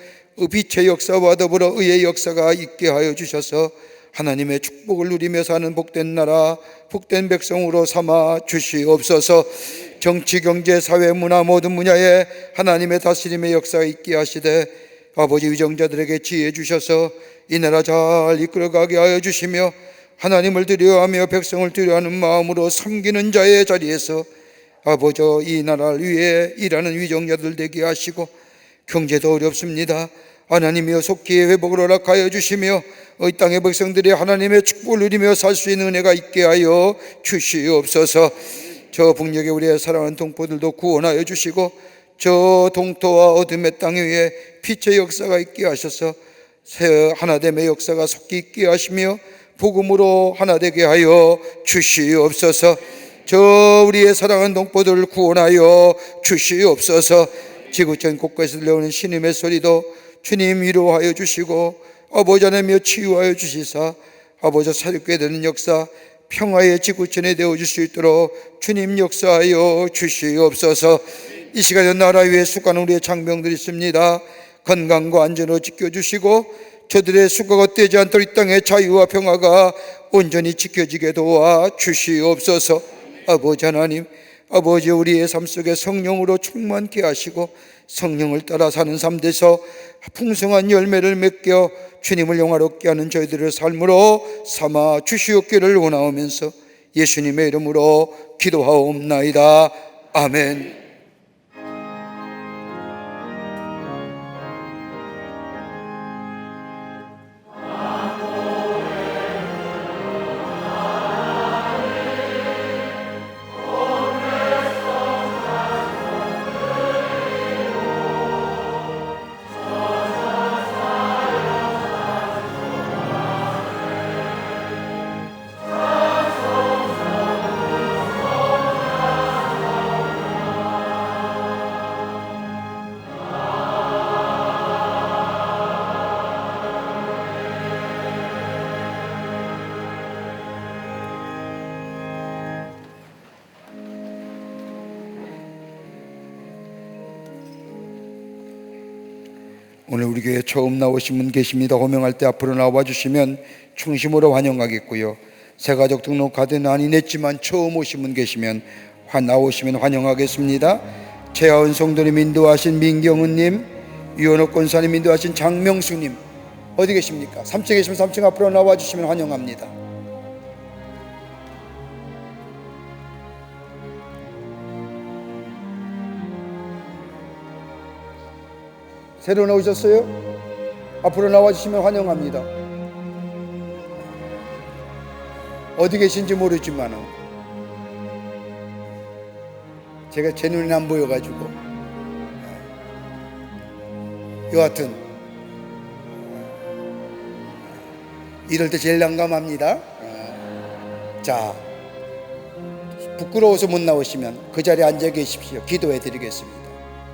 빛의 역사와 더불어 의의 역사가 있게 하여 주셔서 하나님의 축복을 누리며 사는 복된 나라 복된 백성으로 삼아 주시옵소서. 정치, 경제, 사회, 문화 모든 분야에 하나님의 다스림의 역사가 있게 하시되 아버지 위정자들에게 지혜 주셔서 이 나라 잘 이끌어가게 하여 주시며 하나님을 두려워하며 백성을 두려워하는 마음으로 섬기는 자의 자리에서 아버지 이 나라를 위해 일하는 위정자들 되게 하시고 경제도 어렵습니다. 하나님이여 속히 회복을 허락하여 주시며 이 땅의 백성들이 하나님의 축복을 누리며 살 수 있는 은혜가 있게 하여 주시옵소서. 저 북녘에 우리의 사랑하는 동포들도 구원하여 주시고 저 동토와 어둠의 땅 위에 빛의 역사가 있게 하셔서 하나됨의 역사가 속히 있게 하시며 복음으로 하나 되게 하여 주시옵소서. 저 우리의 사랑하는 동포들을 구원하여 주시옵소서. 지구촌 곳곳에서 들려오는 신음의 소리도 주님 위로하여 주시고 아버지 하나님이여 치유하여 주시사 아버지 새롭게 되는 역사 평화의 지구촌에 되어줄 수 있도록 주님 역사하여 주시옵소서. 이 시간에 나라 위에 수고하는 우리의 장병들이 있습니다. 건강과 안전을 지켜주시고 저들의 수고가 헛되지 않도록 이 땅의 자유와 평화가 온전히 지켜지게 도와 주시옵소서. 아버지 하나님, 아버지 우리의 삶 속에 성령으로 충만케 하시고 성령을 따라 사는 삶 돼서 풍성한 열매를 맺겨 주님을 영화롭게 하는 저희들의 삶으로 삼아 주시옵기를 원하오면서 예수님의 이름으로 기도하옵나이다. 아멘. 오늘 우리 교회에 처음 나오신 분 계십니다. 호명할 때 앞으로 나와 주시면 충심으로 환영하겠고요. 새가족 등록 카드는 안 인했지만 처음 오신 분 계시면 나오시면 환영하겠습니다. 최하은 성도님 인도하신 민경은님, 유원옥 권사님 인도하신 장명수님 어디 계십니까? 3층에 계시면 3층 앞으로 나와 주시면 환영합니다. 새로 나오셨어요? 앞으로 나와주시면 환영합니다. 어디 계신지 모르지만 제가 제 눈에 안 보여가지고 여하튼 이럴 때 제일 난감합니다. 자, 부끄러워서 못 나오시면 그 자리에 앉아 계십시오. 기도해 드리겠습니다.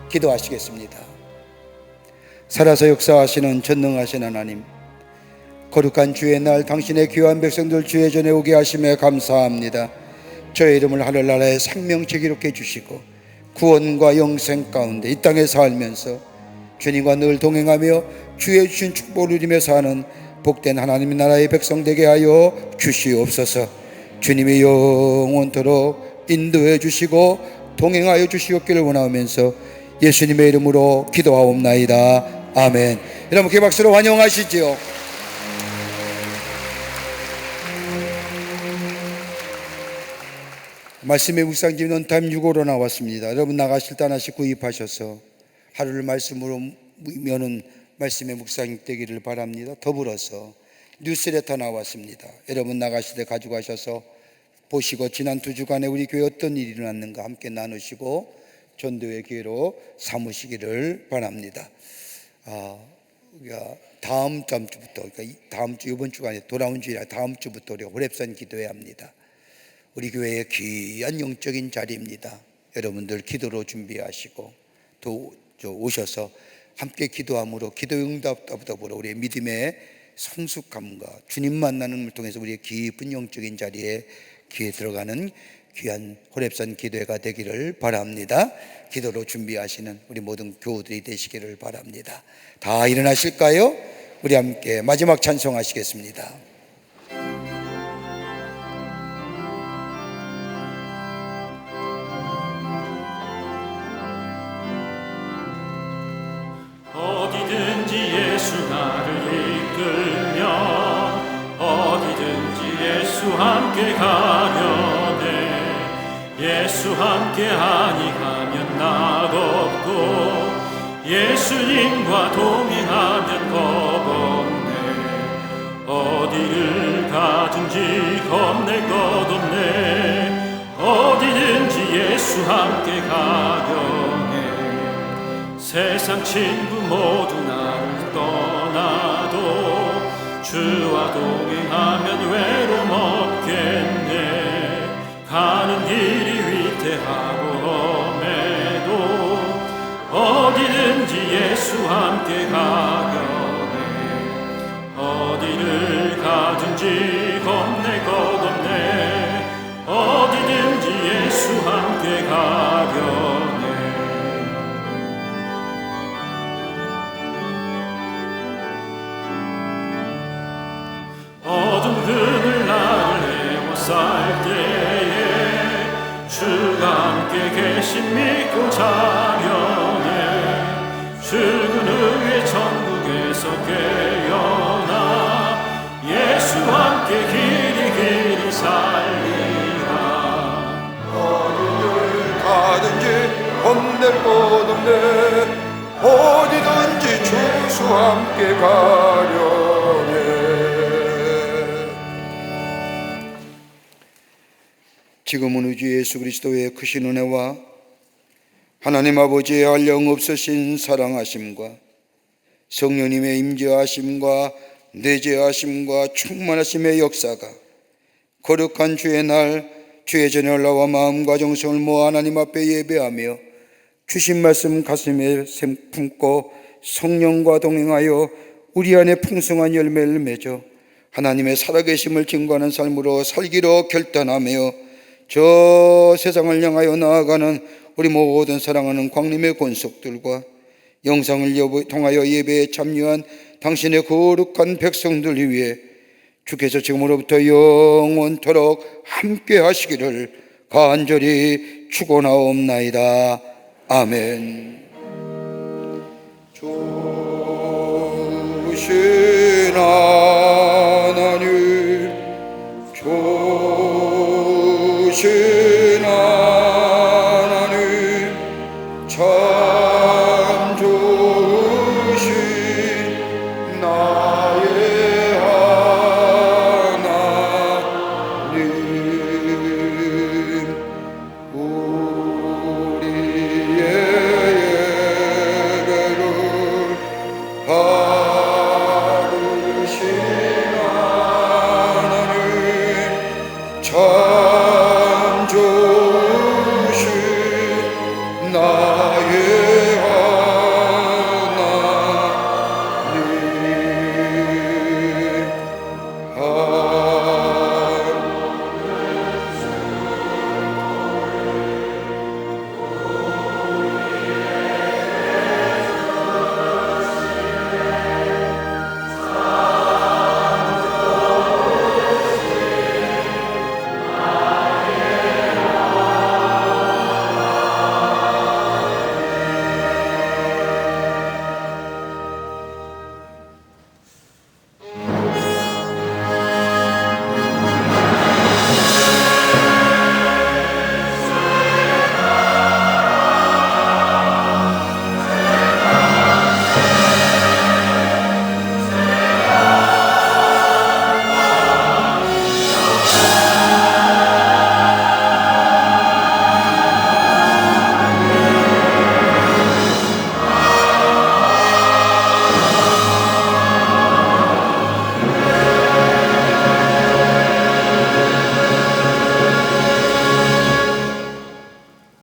기도하시겠습니다. 살아서 역사하시는 전능하신 하나님, 거룩한 주의 날 당신의 귀한 백성들 주의 전에 오게 하심에 감사합니다. 저의 이름을 하늘나라의 생명체 기록해 주시고 구원과 영생 가운데 이 땅에 살면서 주님과 늘 동행하며 주의 주신 축복을 누리며 사는 복된 하나님 나라의 백성 되게 하여 주시옵소서. 주님의 영원토록 인도해 주시고 동행하여 주시옵기를 원하면서 예수님의 이름으로 기도하옵나이다. 아멘. 여러분 그 박수로 환영하시지요. 말씀의 묵상집 논타임 6호로 나왔습니다. 여러분 나가실 때 하나씩 구입하셔서 하루를 말씀으로 여는 말씀의 묵상 되기를 바랍니다. 더불어서 뉴스레터 나왔습니다. 여러분 나가실 때 가지고 가셔서 보시고 지난 2주간에 우리 교회 어떤 일이 일어났는가 함께 나누시고 전도의 기회로 삼으시기를 바랍니다. 우리가 다음 주부터, 그러니까 다음 주 이번 주가 아니라 돌아온 주일이라 다음 주부터 우리가 호렙산 기도해야 합니다. 우리 교회의 귀한 영적인 자리입니다. 여러분들 기도로 준비하시고 또 오셔서 함께 기도함으로 기도 응답과 더불어 우리의 믿음의 성숙함과 주님 만나는 걸 통해서 우리의 깊은 영적인 자리에 귀에 들어가는 귀한 호렙산 기도회가 되기를 바랍니다. 기도로 준비하시는 우리 모든 교우들이 되시기를 바랍니다. 다 일어나실까요? 우리 함께 마지막 찬송하시겠습니다. 어디든지 예수 나를 이끌면 어디든지 예수 함께 가려네. 예수 함께 아니하면 낙없고 예수님과 동행하면 겁없네. 어디를 가든지 겁낼 것 없네. 어디든지 예수 함께 가려네. 세상 친구 모두 나를 떠나도 주와 동행하면 외로움 없겠네. 가는 길이 위태하고 험해도 어디든지 예수 함께 가려네. 어디를 가든지 겁낼 것 없네. 어디든지 예수 함께 가려네. 어둠 그늘 나를 에워쌀 때에 주가 함께 계신 믿고 자려네. 죽은 후에 천국에서 깨어나 예수 함께 길이 살리라. 어디를 가든지 겁낼 것 없네. 어디든지 주수 함께 가려네. 지금은 우리 주 예수 그리스도의 크신 은혜와 하나님 아버지의 한량 없으신 사랑하심과 성령님의 임재하심과 내재하심과 충만하심의 역사가 거룩한 주의 날 주의 전에 올라와 마음과 정성을 모아 하나님 앞에 예배하며 주신 말씀 가슴에 품고 성령과 동행하여 우리 안에 풍성한 열매를 맺어 하나님의 살아계심을 증거하는 삶으로 살기로 결단하며 저 세상을 향하여 나아가는 우리 모든 사랑하는 광림의 권속들과 영상을 통하여 예배에 참여한 당신의 거룩한 백성들 위해 주께서 지금으로부터 영원토록 함께 하시기를 간절히 축원하옵나이다. 아멘. 주신